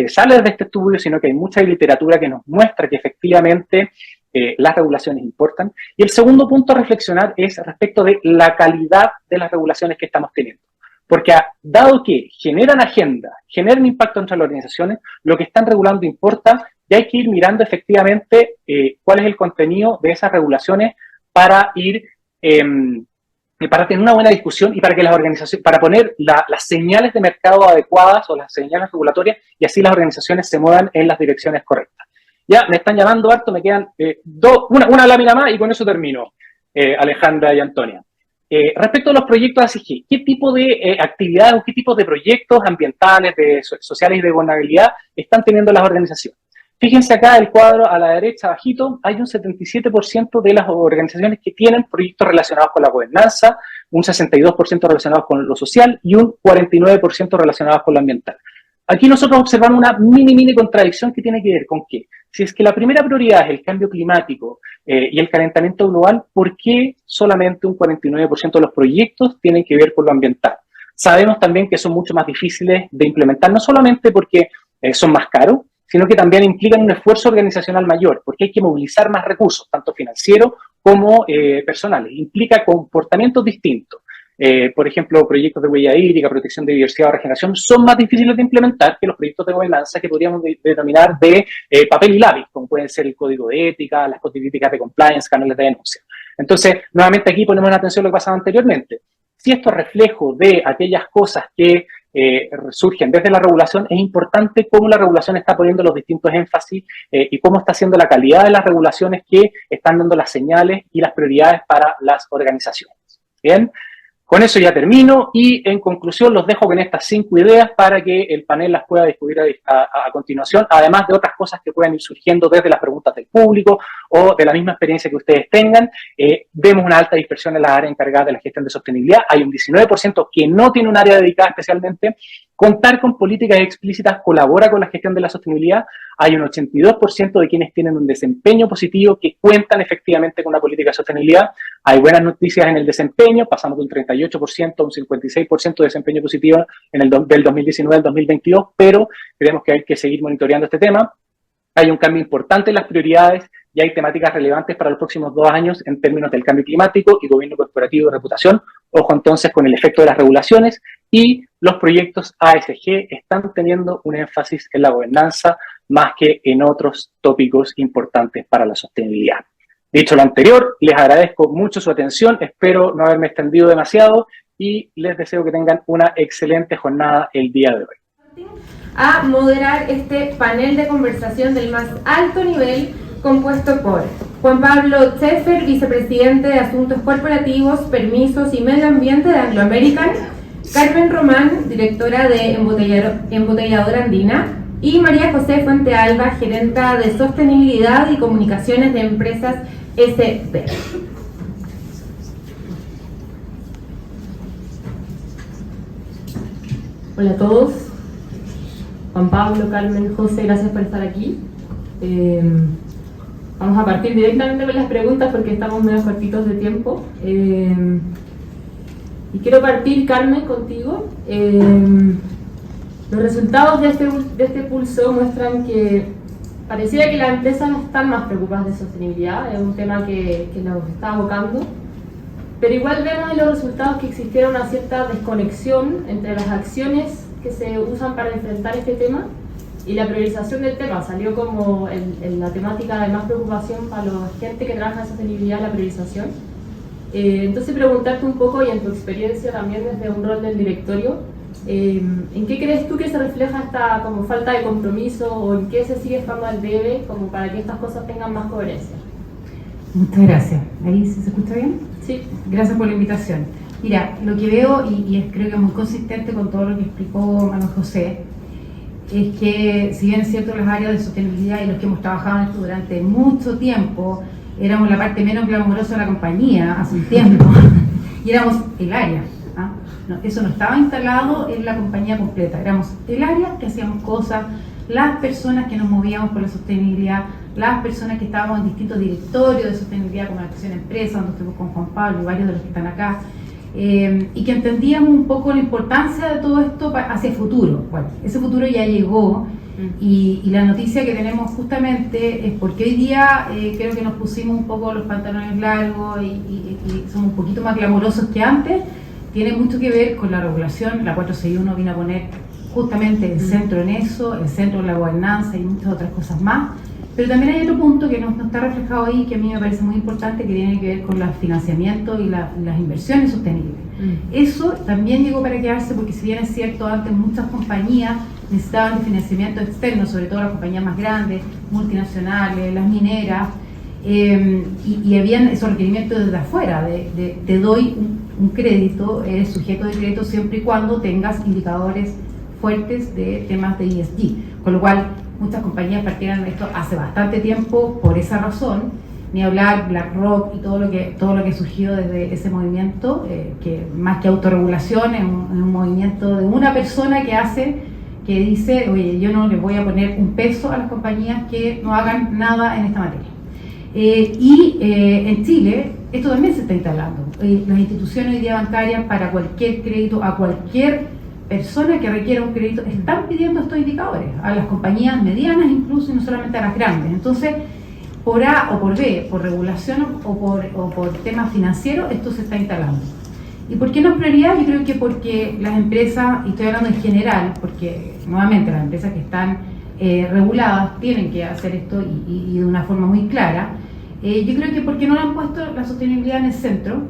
sale de este estudio, sino que hay mucha literatura que nos muestra que efectivamente las regulaciones importan. Y el segundo punto a reflexionar es respecto de la calidad de las regulaciones que estamos teniendo. Porque dado que generan agenda, generan impacto entre las organizaciones, lo que están regulando importa, y hay que ir mirando efectivamente cuál es el contenido de esas regulaciones para ir para tener una buena discusión y para que las organizaciones, para poner las señales de mercado adecuadas o las señales regulatorias, y así las organizaciones se muevan en las direcciones correctas. Ya me están llamando harto, me quedan una lámina más y con eso termino, Alejandra y Antonia. Respecto a los proyectos ASG, ¿qué tipo de actividades o qué tipo de proyectos ambientales, sociales y de gobernabilidad están teniendo las organizaciones? Fíjense acá el cuadro a la derecha, bajito, hay un 77% de las organizaciones que tienen proyectos relacionados con la gobernanza, un 62% relacionados con lo social y un 49% relacionados con lo ambiental. Aquí nosotros observamos una mini contradicción que tiene que ver con que, si es que la primera prioridad es el cambio climático y el calentamiento global, ¿por qué solamente un 49% de los proyectos tienen que ver con lo ambiental? Sabemos también que son mucho más difíciles de implementar, no solamente porque son más caros, sino que también implican un esfuerzo organizacional mayor, porque hay que movilizar más recursos, tanto financieros como personales. Implica comportamientos distintos. Por ejemplo, proyectos de huella hídrica, protección de diversidad o regeneración son más difíciles de implementar que los proyectos de gobernanza que podríamos denominar de papel y lápiz, como pueden ser el código de ética, las políticas de compliance, canales de denuncia. Entonces, nuevamente aquí ponemos en atención lo que pasaba anteriormente. Si esto es reflejo de aquellas cosas que surgen desde la regulación, es importante cómo la regulación está poniendo los distintos énfasis y cómo está haciendo la calidad de las regulaciones que están dando las señales y las prioridades para las organizaciones. Bien, con eso ya termino y en conclusión los dejo con estas 5 ideas para que el panel las pueda discutir a continuación, además de otras cosas que puedan ir surgiendo desde las preguntas del público o de la misma experiencia que ustedes tengan. Vemos una alta dispersión en las áreas encargadas de la gestión de sostenibilidad. Hay un 19% que no tiene un área dedicada especialmente. Contar con políticas explícitas colabora con la gestión de la sostenibilidad. Hay un 82% de quienes tienen un desempeño positivo que cuentan efectivamente con una política de sostenibilidad. Hay buenas noticias en el desempeño, pasamos de un 38% a un 56% de desempeño positivo del 2019 al 2022, pero creemos que hay que seguir monitoreando este tema. Hay un cambio importante en las prioridades y hay temáticas relevantes para los próximos 2 años en términos del cambio climático y gobierno corporativo y reputación. Ojo entonces con el efecto de las regulaciones, y los proyectos ASG están teniendo un énfasis en la gobernanza más que en otros tópicos importantes para la sostenibilidad. Dicho lo anterior, les agradezco mucho su atención, espero no haberme extendido demasiado y les deseo que tengan una excelente jornada el día de hoy. A moderar este panel de conversación del más alto nivel compuesto por Juan Pablo Scheffer, vicepresidente de Asuntos Corporativos, Permisos y Medio Ambiente de Anglo American, Carmen Román, directora de Embotelladora Andina, y María José Fuente Alba, gerenta de Sostenibilidad y Comunicaciones de Empresas SB. Hola a todos. Juan Pablo, Carmen, José, gracias por estar aquí. Vamos a partir directamente con las preguntas porque estamos medio cortitos de tiempo. Y quiero partir, Carmen, contigo. Los resultados de este pulso muestran que pareciera que las empresas están más preocupadas de sostenibilidad, es un tema que nos está abocando, pero igual vemos en los resultados que existiera una cierta desconexión entre las acciones que se usan para enfrentar este tema y la priorización del tema. Salió como la temática de más preocupación para la gente que trabaja en sostenibilidad, la priorización. Entonces preguntarte un poco, y en tu experiencia también desde un rol del directorio, ¿en qué crees tú que se refleja esta como falta de compromiso o en qué se sigue estando al debe como para que estas cosas tengan más coherencia? Muchas gracias. ¿Ahí se escucha bien? Sí. Gracias por la invitación. Mira, lo que veo, creo que es muy consistente con todo lo que explicó Manuel José, es que si bien es cierto las áreas de sostenibilidad y los que hemos trabajado en esto durante mucho tiempo, éramos la parte menos glamurosa de la compañía hace un tiempo, y éramos el área. No, eso no estaba instalado en la compañía completa, éramos el área que hacíamos cosas, las personas que nos movíamos por la sostenibilidad, las personas que estábamos en distintos directorios de sostenibilidad como la Acción Empresa, donde estuvimos con Juan Pablo y varios de los que están acá, y que entendíamos un poco la importancia de todo esto hacia el futuro. Bueno, ese futuro ya llegó, y la noticia que tenemos justamente es porque hoy día creo que nos pusimos un poco los pantalones largos y somos un poquito más glamurosos que antes. Tiene mucho que ver con la regulación. La 461 vino a poner justamente el centro en eso, el centro en la gobernanza y muchas otras cosas más. Pero también hay otro punto que no está reflejado ahí, que a mí me parece muy importante, que tiene que ver con los financiamientos y las inversiones sostenibles. Eso también llegó para quedarse, porque si bien es cierto, antes muchas compañías necesitaban de financiamiento externo, sobre todo las compañías más grandes, multinacionales, las mineras, y habían esos requerimientos desde afuera, te doy un crédito, eres sujeto de crédito siempre y cuando tengas indicadores fuertes de temas de ESG, con lo cual muchas compañías partieron de esto hace bastante tiempo por esa razón, ni hablar BlackRock y todo lo que surgió desde ese movimiento, que más que autorregulación es un movimiento de una persona que dice, oye, yo no le voy a poner un peso a las compañías que no hagan nada en esta materia. En Chile esto también se está instalando. Las instituciones hoy día bancarias, para cualquier crédito a cualquier persona que requiera un crédito, están pidiendo estos indicadores a las compañías medianas incluso, y no solamente a las grandes. Entonces, por A o por B, por regulación o por temas financieros, esto se está instalando. ¿Y por qué no es prioridad? Yo creo que porque las empresas, y estoy hablando en general, porque nuevamente las empresas que están reguladas tienen que hacer esto y de una forma muy clara. Yo creo que porque no lo han puesto la sostenibilidad en el centro,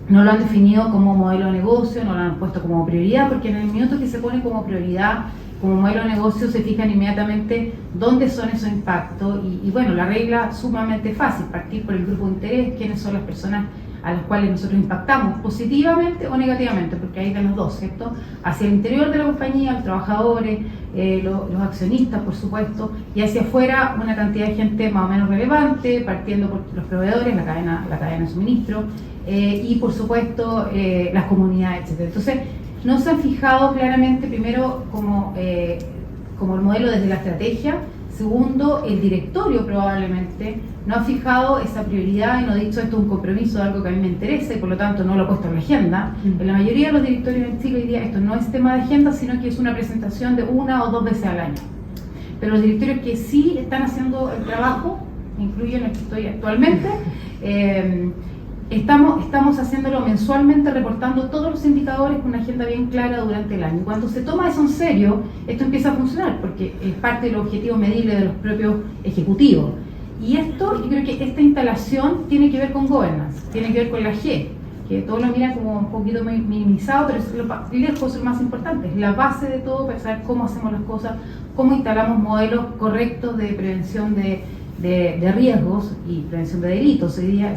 no lo han definido como modelo de negocio, no lo han puesto como prioridad, porque en el minuto que se pone como prioridad, como modelo de negocio, se fijan inmediatamente dónde son esos impactos. Y bueno, la regla sumamente fácil, partir por el grupo de interés, quiénes son las personas a las cuales nosotros impactamos positivamente o negativamente, porque hay de los dos, ¿cierto? Hacia el interior de la compañía, los trabajadores, los accionistas, por supuesto, y hacia afuera una cantidad de gente más o menos relevante, partiendo por los proveedores, la cadena de suministro, y por supuesto las comunidades, etc. Entonces, no se han fijado claramente, primero, como el modelo desde la estrategia. Segundo, el directorio probablemente no ha fijado esa prioridad y no ha dicho esto es un compromiso de algo que a mí me interesa y por lo tanto no lo ha puesto en la agenda. En la mayoría de los directorios en Chile hoy día esto no es tema de agenda, sino que es una presentación de 1 o 2 veces al año. Pero los directorios que sí están haciendo el trabajo, incluyo en el que estoy actualmente, estamos haciéndolo mensualmente, reportando todos los indicadores con una agenda bien clara durante el año. Cuando se toma eso en serio, esto empieza a funcionar, porque es parte del objetivo medible de los propios ejecutivos. Y esto, yo creo que esta instalación tiene que ver con governance, tiene que ver con la G, que todos lo miran como un poquito minimizado, pero es lejos lo más importante, es la base de todo para saber cómo hacemos las cosas, cómo instalamos modelos correctos de prevención de riesgos y prevención de delitos, hoy día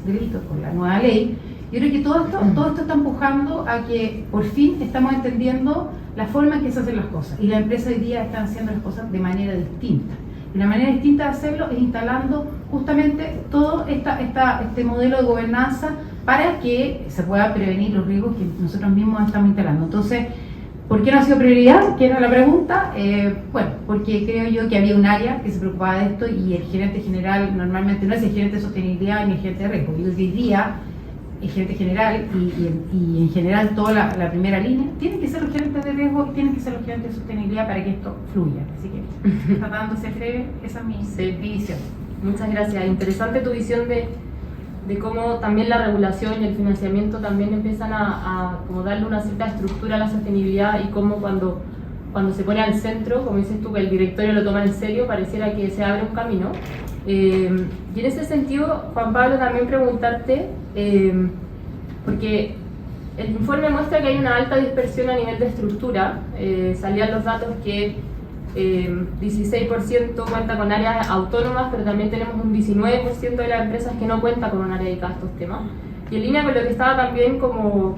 /delitos con la nueva ley. Yo creo que todo esto está empujando a que por fin estamos entendiendo la forma en que se hacen las cosas, y las empresas hoy día están haciendo las cosas de manera distinta. Y la manera distinta de hacerlo es instalando justamente todo este modelo de gobernanza para que se pueda prevenir los riesgos que nosotros mismos estamos instalando. Entonces, ¿por qué no ha sido prioridad? Que era la pregunta. Bueno, porque creo yo que había un área que se preocupaba de esto y el gerente general normalmente no es el gerente de sostenibilidad ni el gerente de riesgo. Yo diría, gerente general y en general toda la primera línea, tienen que ser los gerentes de riesgo y tienen que ser los gerentes de sostenibilidad para que esto fluya. Así que, tratándose breve, esa es mi visión. Muchas gracias. Interesante tu visión de cómo también la regulación y el financiamiento también empiezan a como darle una cierta estructura a la sostenibilidad y cómo cuando se pone al centro, como dices tú, que el directorio lo toma en serio, pareciera que se abre un camino. Y en ese sentido, Juan Pablo, también preguntarte, porque el informe muestra que hay una alta dispersión a nivel de estructura. Salían los datos que 16% cuenta con áreas autónomas, pero también tenemos un 19% de las empresas que no cuenta con un área dedicada a estos temas. Y en línea con lo que estaba también como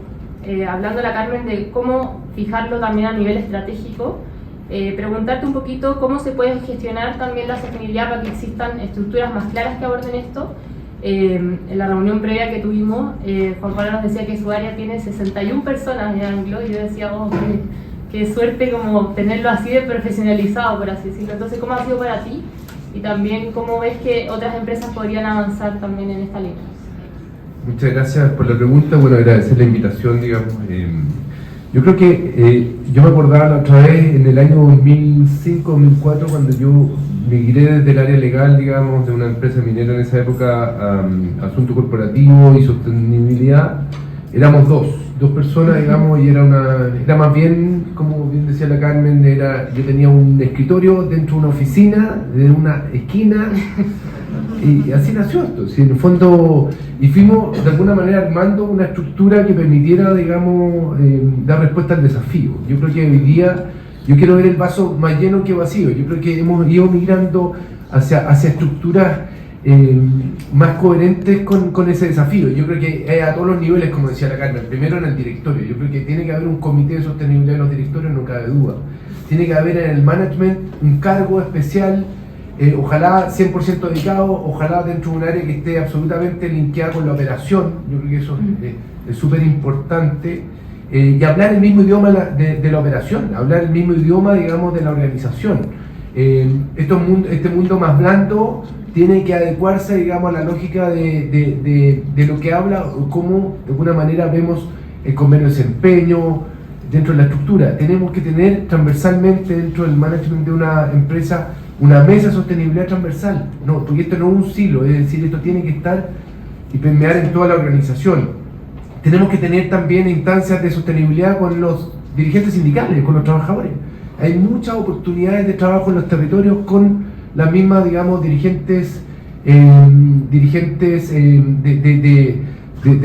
hablando la Carmen de cómo fijarlo también a nivel estratégico, preguntarte un poquito cómo se puede gestionar también la sostenibilidad para que existan estructuras más claras que aborden esto. En la reunión previa que tuvimos, Juan Pablo nos decía que su área tiene 61 personas en Anglo, y yo decía, oh, qué suerte como tenerlo así de profesionalizado, por así decirlo. Entonces, ¿cómo ha sido para ti? Y también, ¿cómo ves que otras empresas podrían avanzar también en esta línea? Muchas gracias por la pregunta. Bueno, agradecer la invitación, digamos. Yo creo que yo me acordaba la otra vez, en el año 2005-2004, cuando yo migré desde el área legal, digamos, de una empresa minera en esa época a asunto corporativo y sostenibilidad. Éramos dos personas, digamos, y era más bien, como bien decía la Carmen, yo tenía un escritorio dentro de una oficina, de una esquina, y así nació esto. En el fondo, y fuimos de alguna manera armando una estructura que permitiera, digamos, dar respuesta al desafío. Yo creo que hoy día, yo quiero ver el vaso más lleno que vacío. Yo creo que hemos ido migrando hacia estructuras más coherentes con ese desafío. Yo creo que a todos los niveles, como decía la Carmen, primero en el directorio. Yo creo que tiene que haber un comité de sostenibilidad en los directorios, no cabe duda. Tiene que haber en el management un cargo especial, ojalá 100% dedicado, ojalá dentro de un área que esté absolutamente linkeada con la operación. Yo creo que eso es súper importante. Y hablar el mismo idioma de la operación, hablar el mismo idioma, digamos, de la organización. Este mundo más blando tiene que adecuarse, digamos, a la lógica de lo que habla, o cómo de alguna manera vemos el convenio de desempeño dentro de la estructura. Tenemos que tener transversalmente dentro del management de una empresa una mesa de sostenibilidad transversal. No, porque esto no es un silo, es decir, esto tiene que estar y permear en toda la organización. Tenemos que tener también instancias de sostenibilidad con los dirigentes sindicales, con los trabajadores. Hay muchas oportunidades de trabajo en los territorios con las mismas, digamos, dirigentes de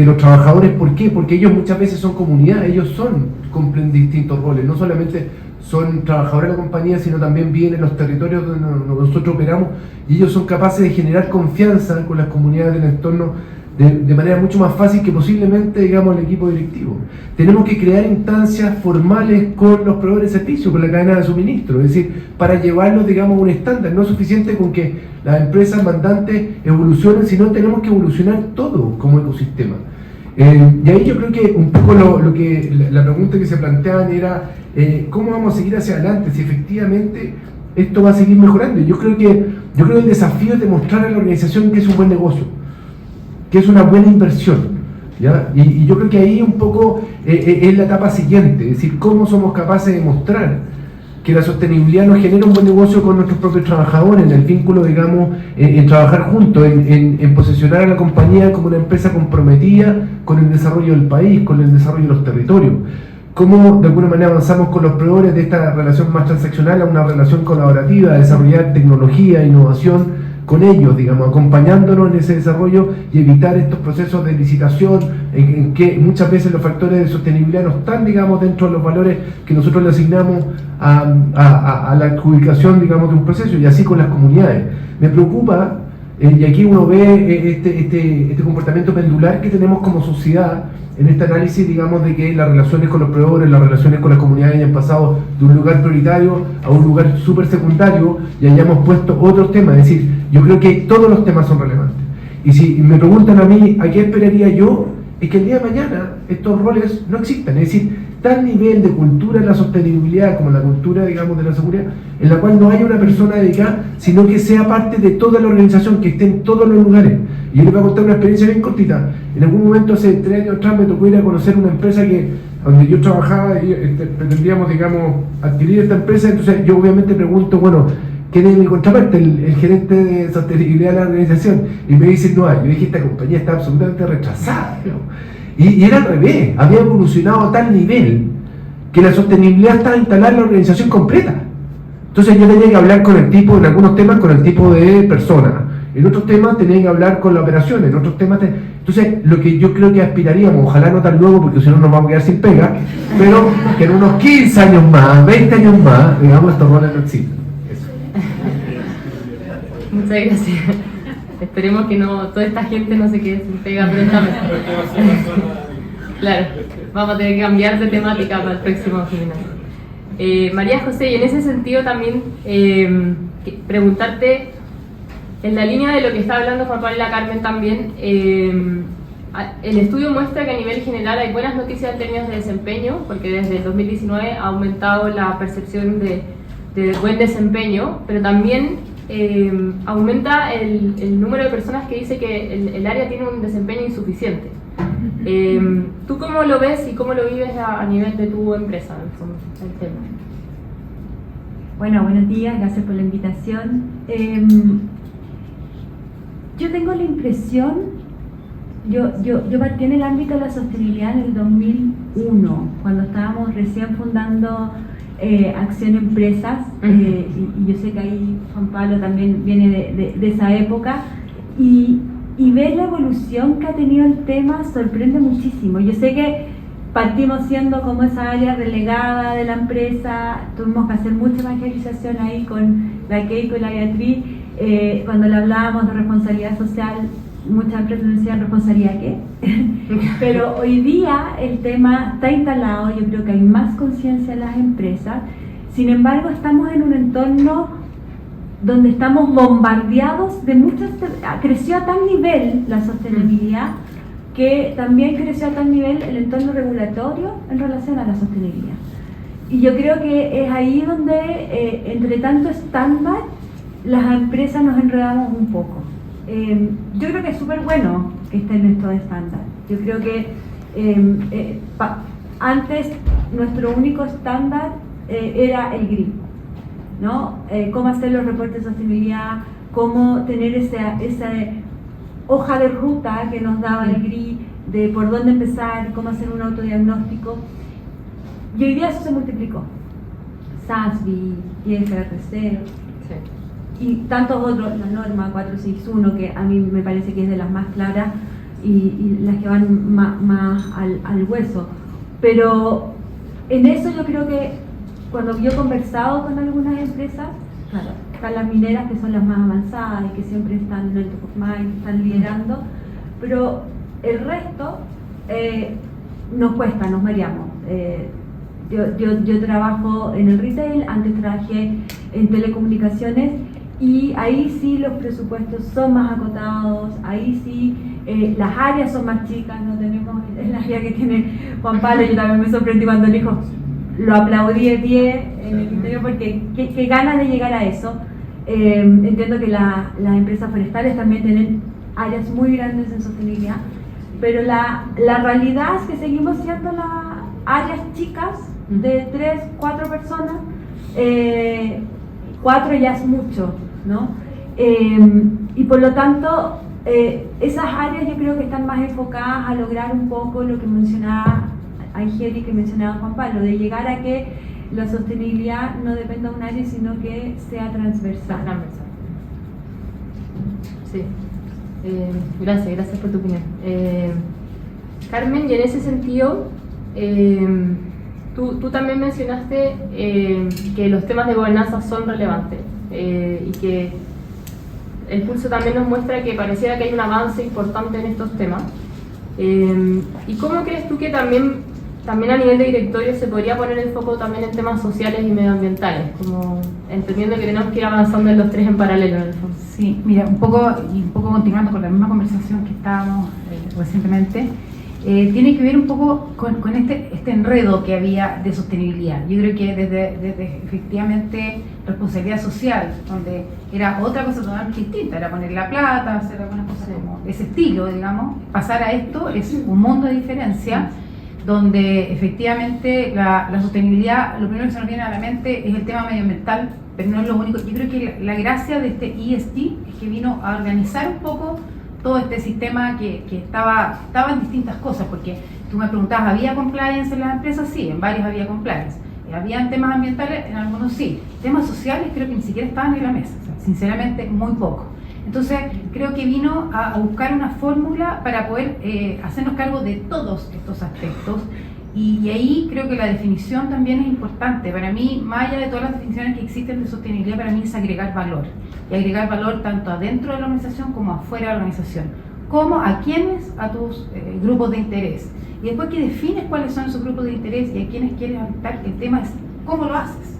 los trabajadores. ¿Por qué? Porque ellos muchas veces son comunidad, ellos cumplen distintos roles, no solamente son trabajadores de la compañía, sino también vienen en los territorios donde nosotros operamos, y ellos son capaces de generar confianza con las comunidades del entorno de manera mucho más fácil que posiblemente, digamos, el equipo directivo. Tenemos que crear instancias formales con los proveedores de servicios, con la cadena de suministro, es decir, para llevarlos, digamos, a un estándar. No es suficiente con que las empresas mandantes evolucionen, sino tenemos que evolucionar todo como ecosistema. Y ahí yo creo que un poco la pregunta que se planteaban era ¿cómo vamos a seguir hacia adelante? Si efectivamente esto va a seguir mejorando. Yo creo que el desafío es demostrar a la organización que es un buen negocio, que es una buena inversión, ¿ya? Y yo creo que ahí un poco es la etapa siguiente, es decir, cómo somos capaces de mostrar que la sostenibilidad nos genera un buen negocio con nuestros propios trabajadores, en el vínculo, digamos, en trabajar juntos, en posicionar a la compañía como una empresa comprometida con el desarrollo del país, con el desarrollo de los territorios. Cómo de alguna manera avanzamos con los proveedores de esta relación más transaccional a una relación colaborativa, a desarrollar tecnología, innovación con ellos, digamos, acompañándonos en ese desarrollo y evitar estos procesos de licitación en que muchas veces los factores de sostenibilidad no están, digamos, dentro de los valores que nosotros le asignamos a la adjudicación, digamos, de un proceso, y así con las comunidades. Me preocupa, y aquí uno ve este comportamiento pendular que tenemos como sociedad en este análisis, digamos, de que las relaciones con los proveedores, las relaciones con las comunidades hayan pasado de un lugar prioritario a un lugar súper secundario y hayamos puesto otros temas. Es decir, yo creo que todos los temas son relevantes. Y si me preguntan a mí, ¿a qué esperaría yo? Es que el día de mañana estos roles no existan. Es decir, tal nivel de cultura de la sostenibilidad como la cultura, digamos, de la seguridad, en la cual no haya una persona dedicada, sino que sea parte de toda la organización, que esté en todos los lugares. Y yo les voy a contar una experiencia bien cortita. En algún momento, hace 3 años atrás, me tocó ir a conocer una empresa donde yo trabajaba y pretendíamos, digamos, adquirir esta empresa. Entonces yo obviamente pregunto, bueno, ¿quién es mi contraparte? El gerente de sostenibilidad de la organización. Y me dicen, no hay. Yo dije, esta compañía está absolutamente rechazada, ¿no? Y era al revés, había evolucionado a tal nivel que la sostenibilidad estaba instalada en la organización completa. Entonces yo tenía que hablar con el tipo, en algunos temas, con el tipo de persona. En otros temas tenía que hablar con la operación, en otros temas... Entonces, lo que yo creo que aspiraríamos, ojalá no tan luego, porque si no nos vamos a quedar sin pega, pero que en unos 15 años más, 20 años más, digamos, estos roles no existen. Eso. Muchas gracias. Esperemos que toda esta gente no se quede sin pega prontamente. Claro, vamos a tener que cambiar de temática para el próximo seminario. María José, y en ese sentido también preguntarte, en la línea de lo que está hablando Juan Pablo y la Carmen también, el estudio muestra que a nivel general hay buenas noticias en términos de desempeño, porque desde el 2019 ha aumentado la percepción de buen desempeño, pero también aumenta el número de personas que dice que el área tiene un desempeño insuficiente. ¿Tú cómo lo ves y cómo lo vives a nivel de tu empresa, en el fondo, el tema? Bueno, buenos días, gracias por la invitación. Yo tengo la impresión, yo partí en el ámbito de la sostenibilidad en el 2001, cuando estábamos recién fundando Acción Empresas, y yo sé que ahí Juan Pablo también viene de esa época, y ver la evolución que ha tenido el tema sorprende muchísimo. Yo sé que partimos siendo como esa área relegada de la empresa, tuvimos que hacer mucha evangelización ahí con la Keiko y la Beatriz, cuando le hablábamos de responsabilidad social, muchas empresas nos decían, ¿responsabilidad qué? Pero hoy día el tema está instalado, yo creo que hay más conciencia en las empresas. Sin embargo, estamos en un entorno donde estamos bombardeados de muchas... Creció a tal nivel la sostenibilidad que también creció a tal nivel el entorno regulatorio en relación a la sostenibilidad. Y yo creo que es ahí donde, entre tanto estándar, las empresas nos enredamos un poco. Yo creo que es súper bueno que estén estos estándares. Yo creo que antes nuestro único estándar era el GRI, ¿no? Cómo hacer los reportes de sostenibilidad, cómo tener esa hoja de ruta que nos daba el GRI, de por dónde empezar, cómo hacer un autodiagnóstico. Y hoy día eso se multiplicó. SASB, IFRC, y tantos otros, la norma 461, que a mí me parece que es de las más claras y las que van más al hueso. Pero en eso yo creo que cuando yo he conversado con algunas empresas, claro, están las mineras que son las más avanzadas y que siempre están en el top of mind, están liderando, pero el resto nos cuesta, nos mareamos. Yo trabajo en el retail, antes trabajé en telecomunicaciones, y ahí sí los presupuestos son más acotados, ahí sí las áreas son más chicas, no tenemos el área que tiene Juan Pablo. Yo también me sorprendí cuando dijo, lo aplaudí de pie en el interior, porque qué ganas de llegar a eso. Entiendo que las empresas forestales también tienen áreas muy grandes en sostenibilidad, pero la realidad es que seguimos siendo las áreas chicas de 3, 4 personas. 4 ya es mucho, ¿no? Y por lo tanto, esas áreas yo creo que están más enfocadas a lograr un poco lo que mencionaba Angélica, que mencionaba Juan Pablo, de llegar a que la sostenibilidad no dependa de un área, sino que sea transversal. Sí. Gracias por tu opinión. Carmen, y en ese sentido, tú también mencionaste que los temas de gobernanza son relevantes y que el pulso también nos muestra que pareciera que hay un avance importante en estos temas. ¿Y cómo crees tú que también a nivel de directorio se podría poner el foco también en temas sociales y medioambientales, como entendiendo que tenemos que ir avanzando en los 3 en paralelo en el fondo? Sí, mira, un poco continuando con la misma conversación que estábamos recientemente, tiene que ver un poco con este enredo que había de sostenibilidad. Yo creo que desde efectivamente responsabilidad social, donde era otra cosa totalmente distinta, era poner la plata, hacer algunas cosas como ese estilo, digamos, pasar a esto es un mundo de diferencia, donde efectivamente la sostenibilidad, lo primero que se nos viene a la mente es el tema medioambiental, pero no es lo único. Yo creo que la gracia de este ESG es que vino a organizar un poco todo este sistema que estaba en distintas cosas, porque tú me preguntabas, ¿había compliance en las empresas? Sí, en varios había compliance. ¿Habían temas ambientales? En algunos sí. Temas sociales creo que ni siquiera estaban en la mesa, o sea, sinceramente muy poco. Entonces creo que vino a buscar una fórmula para poder hacernos cargo de todos estos aspectos, y ahí creo que la definición también es importante. Para mí, más allá de todas las definiciones que existen de sostenibilidad, para mí es agregar valor, y agregar valor tanto adentro de la organización como afuera de la organización. ¿Cómo? ¿A quiénes? A tus grupos de interés. Y después que defines cuáles son esos grupos de interés y a quiénes quieres afectar, el tema es cómo lo haces.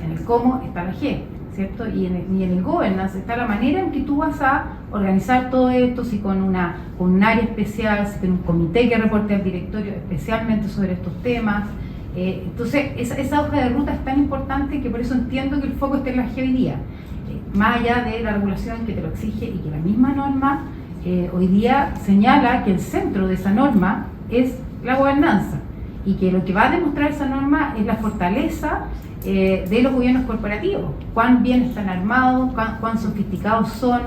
En el cómo está la G, ¿cierto? Y en el governance está la manera en que tú vas a organizar todo esto, si con un área especial, si con un comité que reporte al directorio especialmente sobre estos temas. Entonces, esa hoja de ruta es tan importante que por eso entiendo que el foco esté en la G hoy día. Más allá de la regulación que te lo exige y que la misma norma hoy día señala que el centro de esa norma es la gobernanza, y que lo que va a demostrar esa norma es la fortaleza de los gobiernos corporativos, cuán bien están armados, cuán sofisticados son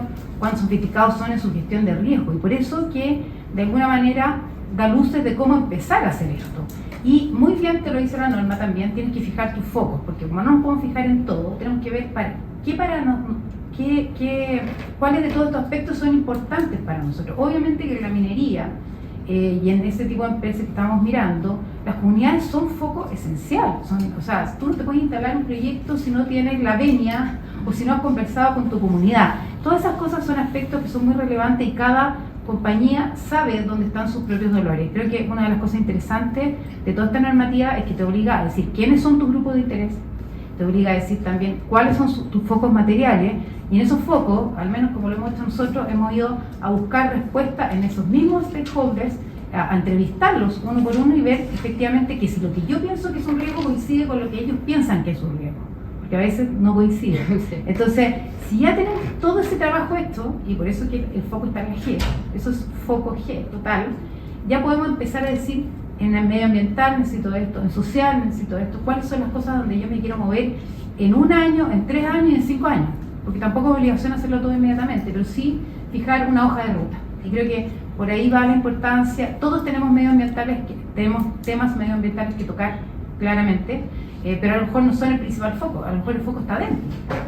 en su gestión de riesgo, y por eso que de alguna manera da luces de cómo empezar a hacer esto. Y muy bien te lo dice la norma también, tienes que fijar tus focos, porque como no nos podemos fijar en todo, tenemos que ver cuáles de todos estos aspectos son importantes para nosotros. Obviamente que en la minería y en ese tipo de empresas que estamos mirando, las comunidades son foco esencial. O sea, tú no te puedes instalar un proyecto si no tienes la venia o si no has conversado con tu comunidad. Todas esas cosas son aspectos que son muy relevantes, y cada compañía sabe dónde están sus propios dolores. Creo que una de las cosas interesantes de toda esta normativa es que te obliga a decir quiénes son tus grupos de interés, te obliga a decir también cuáles son tus focos materiales, y en esos focos, al menos como lo hemos hecho nosotros, hemos ido a buscar respuesta en esos mismos stakeholders, a entrevistarlos uno por uno y ver efectivamente que si lo que yo pienso que es un riesgo coincide con lo que ellos piensan que es un riesgo, porque a veces no coincide. Entonces, si ya tenemos todo ese trabajo hecho, y por eso que el foco está en la G, eso es foco G total, ya podemos empezar a decir: en el medioambiental necesito esto, en social necesito esto, cuáles son las cosas donde yo me quiero mover en 1 año, en 3 años y en 5 años, porque tampoco es obligación hacerlo todo inmediatamente, pero sí fijar una hoja de ruta. Y creo que por ahí va la importancia. Todos tenemos temas medioambientales que tocar claramente, pero a lo mejor no son el principal foco, a lo mejor el foco está dentro.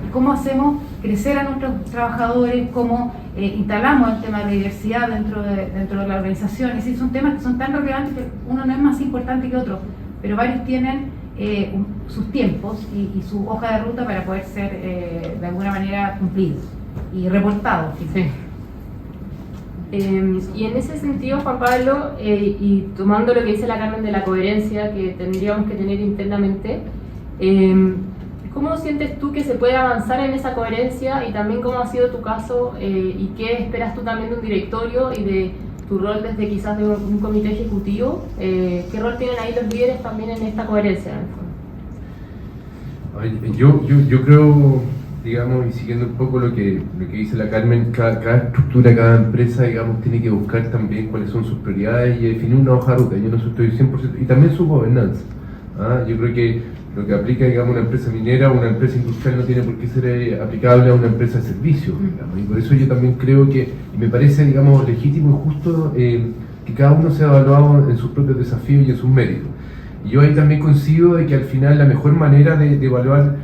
¿Y cómo hacemos crecer a nuestros trabajadores? ¿Cómo instalamos el tema de la diversidad dentro de la organización? Es decir, son temas que son tan relevantes que uno no es más importante que otro, pero varios tienen sus tiempos y su hoja de ruta para poder ser de alguna manera cumplidos y reportados. Sí. Y en ese sentido, Juan Pablo, y tomando lo que dice la Carmen de la coherencia que tendríamos que tener internamente, ¿cómo sientes tú que se puede avanzar en esa coherencia, y también cómo ha sido tu caso y qué esperas tú también de un directorio y de tu rol desde quizás de un comité ejecutivo? ¿Qué rol tienen ahí los líderes también en esta coherencia, en el fondo? Yo creo, digamos, y siguiendo un poco lo que dice la Carmen, cada estructura, cada empresa, digamos, tiene que buscar también cuáles son sus prioridades y definir una hoja de ruta. Yo no estoy 100%, y también su gobernanza. Yo creo que lo que aplica, digamos, una empresa minera o una empresa industrial no tiene por qué ser aplicable a una empresa de servicios, digamos. Y por eso yo también creo que, y me parece, digamos, legítimo y justo que cada uno sea evaluado en sus propios desafíos y en sus méritos. Y yo ahí también coincido de que al final la mejor manera de evaluar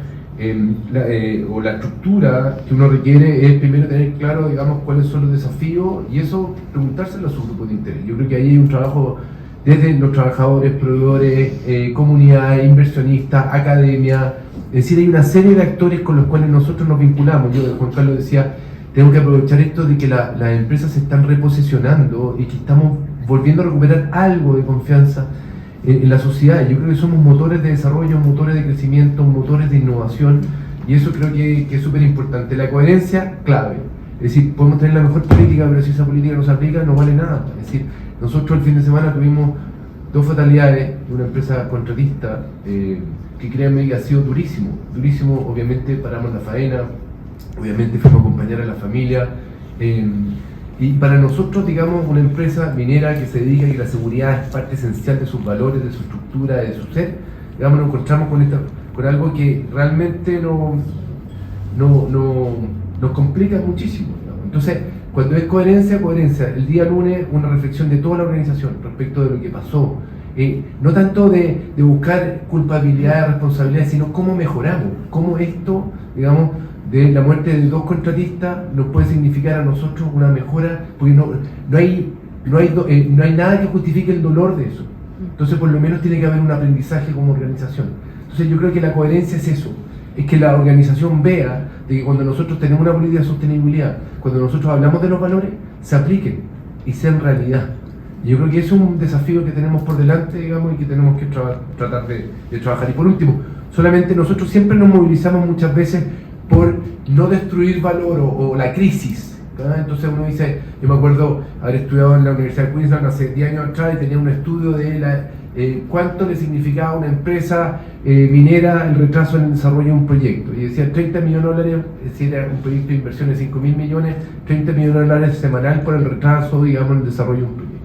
o la estructura que uno requiere es primero tener claro, digamos, cuáles son los desafíos, y eso preguntárselo a su grupo de interés. Yo creo que ahí hay un trabajo desde los trabajadores, proveedores, comunidades, inversionistas, academia. Es decir, hay una serie de actores con los cuales nosotros nos vinculamos. Juan Carlos decía, tengo que aprovechar esto de que las empresas se están reposicionando y que estamos volviendo a recuperar algo de confianza en la sociedad. Yo creo que somos motores de desarrollo, motores de crecimiento, motores de innovación, y eso creo que es súper importante. La coherencia, clave. Es decir, podemos tener la mejor política, pero si esa política no se aplica, no vale nada. Es decir, Nosotros el fin de semana tuvimos 2 fatalidades de una empresa contratista que créanme que ha sido durísimo, obviamente paramos la faena, obviamente fuimos a acompañar a la familia y para nosotros, digamos, una empresa minera que se dedica a que la seguridad es parte esencial de sus valores, de su estructura, de su ser, digamos, nos encontramos con algo que realmente nos complica muchísimo, digamos. Entonces, cuando es coherencia, el día lunes una reflexión de toda la organización respecto de lo que pasó, no tanto de buscar culpabilidad, responsabilidad, sino cómo mejoramos, cómo esto, digamos, de la muerte de 2 contratistas nos puede significar a nosotros una mejora, porque no hay nada que justifique el dolor de eso. Entonces, por lo menos tiene que haber un aprendizaje como organización. Entonces, yo creo que la coherencia es eso, es que la organización vea de que cuando nosotros tenemos una política de sostenibilidad, cuando nosotros hablamos de los valores, se apliquen y sean realidad. Y yo creo que es un desafío que tenemos por delante, digamos, y que tenemos que tratar de trabajar. Y por último, solamente nosotros siempre nos movilizamos muchas veces por no destruir valor o la crisis. Entonces uno dice, yo me acuerdo haber estudiado en la Universidad de Queensland hace 10 años atrás y tenía un estudio de cuánto le significaba a una empresa minera el retraso en el desarrollo de un proyecto. Y decía 30 millones de dólares, es decir, era un proyecto de inversión de 5.000 millones, 30 millones de dólares semanal por el retraso, digamos, en el desarrollo de un proyecto.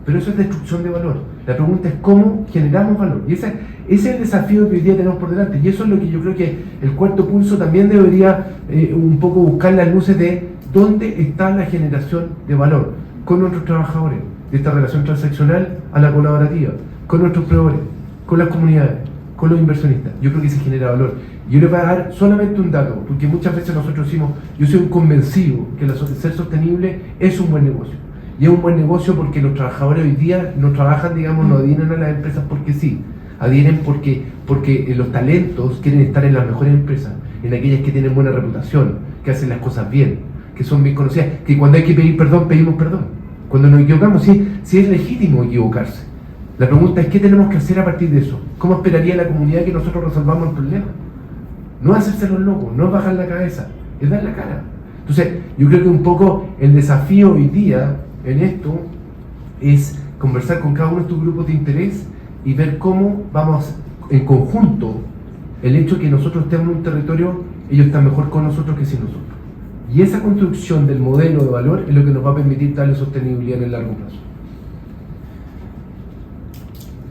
Pero eso es destrucción de valor. La pregunta es cómo generamos valor. Y ese es el desafío que hoy día tenemos por delante. Y eso es lo que yo creo que el cuarto pulso también debería un poco buscar las luces de dónde está la generación de valor con nuestros trabajadores, de esta relación transaccional a la colaborativa, con nuestros proveedores, con las comunidades, con los inversionistas. Yo creo que se genera valor. Yo les voy a dar solamente un dato, porque muchas veces nosotros decimos, yo soy un convencido que ser sostenible es un buen negocio. Y es un buen negocio porque los trabajadores hoy día no trabajan, digamos, no adhieren a las empresas porque sí, adhieren porque los talentos quieren estar en las mejores empresas, en aquellas que tienen buena reputación, que hacen las cosas bien, que son bien conocidas, que cuando hay que pedir perdón, pedimos perdón. Cuando nos equivocamos, sí es legítimo equivocarse. La pregunta es, ¿qué tenemos que hacer a partir de eso? ¿Cómo esperaría la comunidad que nosotros resolvamos el problema? No hacerse los locos, no es bajar la cabeza, es dar la cara. Entonces, yo creo que un poco el desafío hoy día en esto es conversar con cada uno de estos grupos de interés y ver cómo vamos en conjunto el hecho de que nosotros estemos en un territorio, ellos están mejor con nosotros que sin nosotros. Y esa construcción del modelo de valor es lo que nos va a permitir darle sostenibilidad en el largo plazo.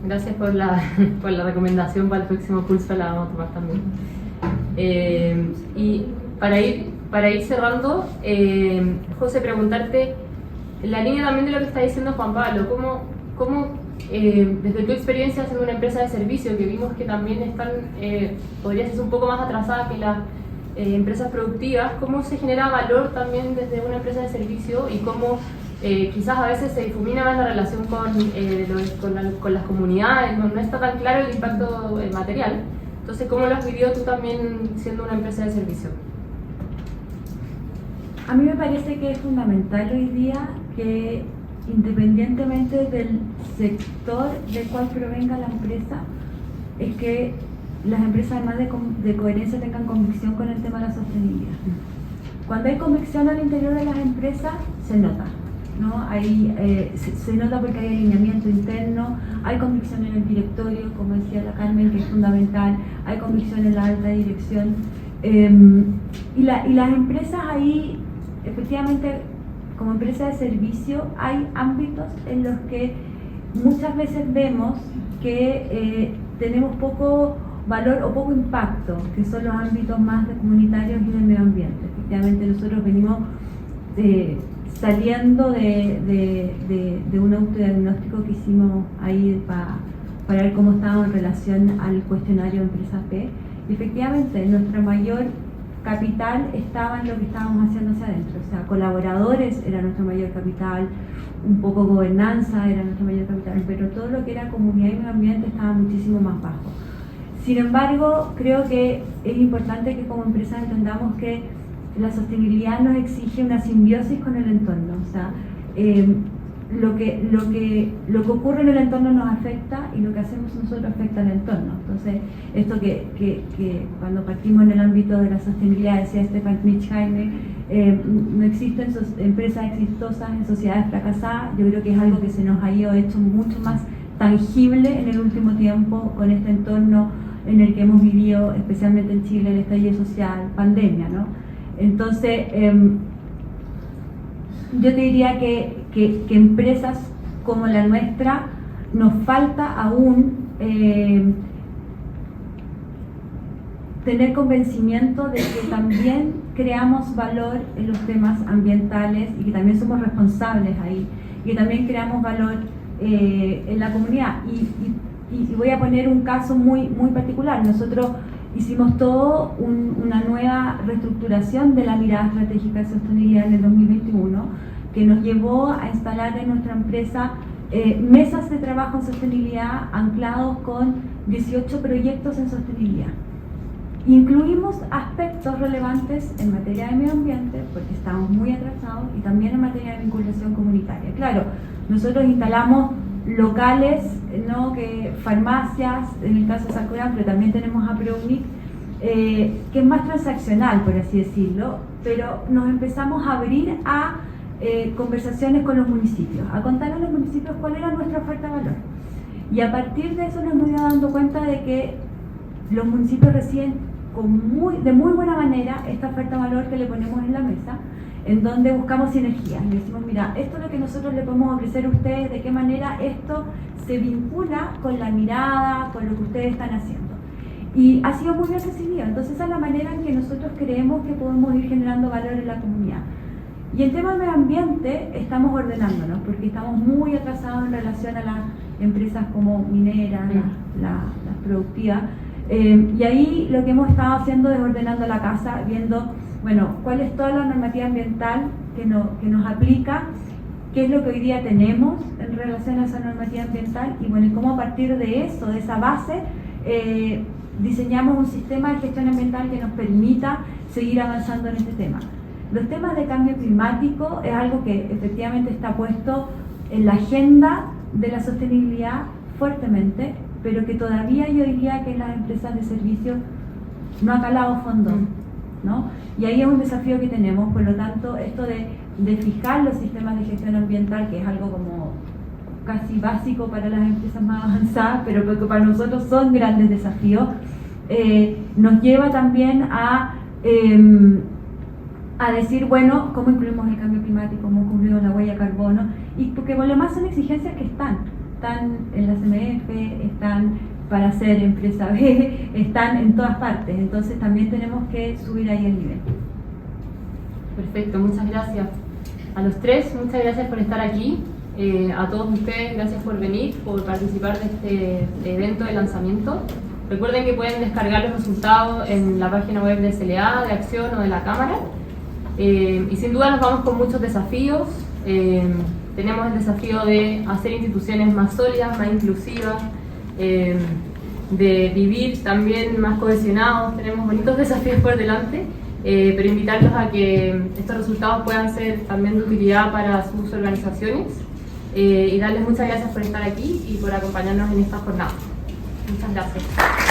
Gracias por la recomendación para el próximo pulso, la vamos a tomar también. Y para ir cerrando, José, preguntarte, en la línea también de lo que está diciendo Juan Pablo, ¿cómo desde tu experiencia en una empresa de servicio, que vimos que también están, podría ser un poco más atrasada que las empresas productivas, cómo se genera valor también desde una empresa de servicio y cómo quizás a veces se difumina más la relación con las comunidades, no está tan claro el impacto material? Entonces, ¿cómo lo has vivido tú también siendo una empresa de servicio? A mí me parece que es fundamental hoy día que, independientemente del sector del cual provenga la empresa, es que las empresas, además de coherencia, tengan convicción con el tema de la sostenibilidad. Cuando hay convicción al interior de las empresas, se nota, ¿no? Se nota porque hay alineamiento interno, hay convicción en el directorio, como decía la Carmen, que es fundamental, hay convicción en la alta dirección. Y las empresas ahí, efectivamente, como empresa de servicio, hay ámbitos en los que muchas veces vemos que tenemos poco valor o poco impacto, que son los ámbitos más comunitarios y del medio ambiente. Efectivamente, nosotros venimos saliendo de un autodiagnóstico que hicimos ahí para ver cómo estábamos en relación al cuestionario de Empresa P. Y efectivamente, nuestra mayor capital estaba en lo que estábamos haciendo hacia adentro, o sea, colaboradores era nuestro mayor capital, un poco gobernanza era nuestro mayor capital, pero todo lo que era comunidad y medio ambiente estaba muchísimo más bajo. Sin embargo, creo que es importante que como empresa entendamos que la sostenibilidad nos exige una simbiosis con el entorno, o sea, lo que ocurre en el entorno nos afecta y lo que hacemos nosotros afecta al entorno. Entonces, esto que cuando partimos en el ámbito de la sostenibilidad, decía Stefan Schmidt-Heine, no existen empresas exitosas en sociedades fracasadas. Yo creo que es algo que se nos ha ido hecho mucho más tangible en el último tiempo con este entorno en el que hemos vivido, especialmente en Chile, el estallido social, pandemia, ¿no? Entonces, yo te diría que empresas como la nuestra nos falta aún tener convencimiento de que también creamos valor en los temas ambientales y que también somos responsables ahí, y que también creamos valor en la comunidad. Y voy a poner un caso muy particular. Nosotros hicimos todo una nueva reestructuración de la mirada estratégica de sostenibilidad en el 2021, que nos llevó a instalar en nuestra empresa mesas de trabajo en sostenibilidad anclados con 18 proyectos en sostenibilidad. Incluimos aspectos relevantes en materia de medio ambiente, porque estamos muy atrasados, y también en materia de vinculación comunitaria. Claro, nosotros instalamos locales, ¿no? Que farmacias, en el caso de Sacurán, pero también tenemos a Preunic, que es más transaccional, por así decirlo, pero nos empezamos a abrir a conversaciones con los municipios, a contar a los municipios cuál era nuestra oferta de valor. Y a partir de eso nos hemos ido dando cuenta de que los municipios reciben de muy buena manera esta oferta de valor que le ponemos en la mesa, en donde buscamos sinergias. Y decimos, mira, esto es lo que nosotros le podemos ofrecer a ustedes, de qué manera esto se vincula con la mirada, con lo que ustedes están haciendo. Y ha sido muy bien recibido. Entonces esa es la manera en que nosotros creemos que podemos ir generando valor en la comunidad. Y en tema de medio ambiente estamos ordenándonos, porque estamos muy atrasados en relación a las empresas como mineras, las productivas. Y ahí lo que hemos estado haciendo es ordenando la casa, viendo, bueno, cuál es toda la normativa ambiental que nos aplica, qué es lo que hoy día tenemos en relación a esa normativa ambiental, y bueno, y cómo a partir de eso, de esa base, diseñamos un sistema de gestión ambiental que nos permita seguir avanzando en este tema. Los temas de cambio climático es algo que efectivamente está puesto en la agenda de la sostenibilidad fuertemente, pero que todavía yo diría que en las empresas de servicios no ha calado fondo, ¿no? Y ahí es un desafío que tenemos. Por lo tanto, esto de fijar los sistemas de gestión ambiental, que es algo como casi básico para las empresas más avanzadas, pero que para nosotros son grandes desafíos, nos lleva también a decir, bueno, ¿cómo incluimos el cambio climático? ¿Cómo incluimos la huella de carbono? Y porque por lo más son exigencias que están en la CMF, están para ser empresa B, están en todas partes. Entonces también tenemos que subir ahí el nivel. Perfecto, muchas gracias a los tres, muchas gracias por estar aquí. A todos ustedes, gracias por venir, por participar de este evento de lanzamiento. Recuerden que pueden descargar los resultados en la página web de SLA, de Acción o de la Cámara. Y sin duda nos vamos con muchos desafíos. Tenemos el desafío de hacer instituciones más sólidas, más inclusivas, de vivir también más cohesionados. Tenemos bonitos desafíos por delante, pero invitarlos a que estos resultados puedan ser también de utilidad para sus organizaciones, y darles muchas gracias por estar aquí y por acompañarnos en esta jornada. Muchas gracias.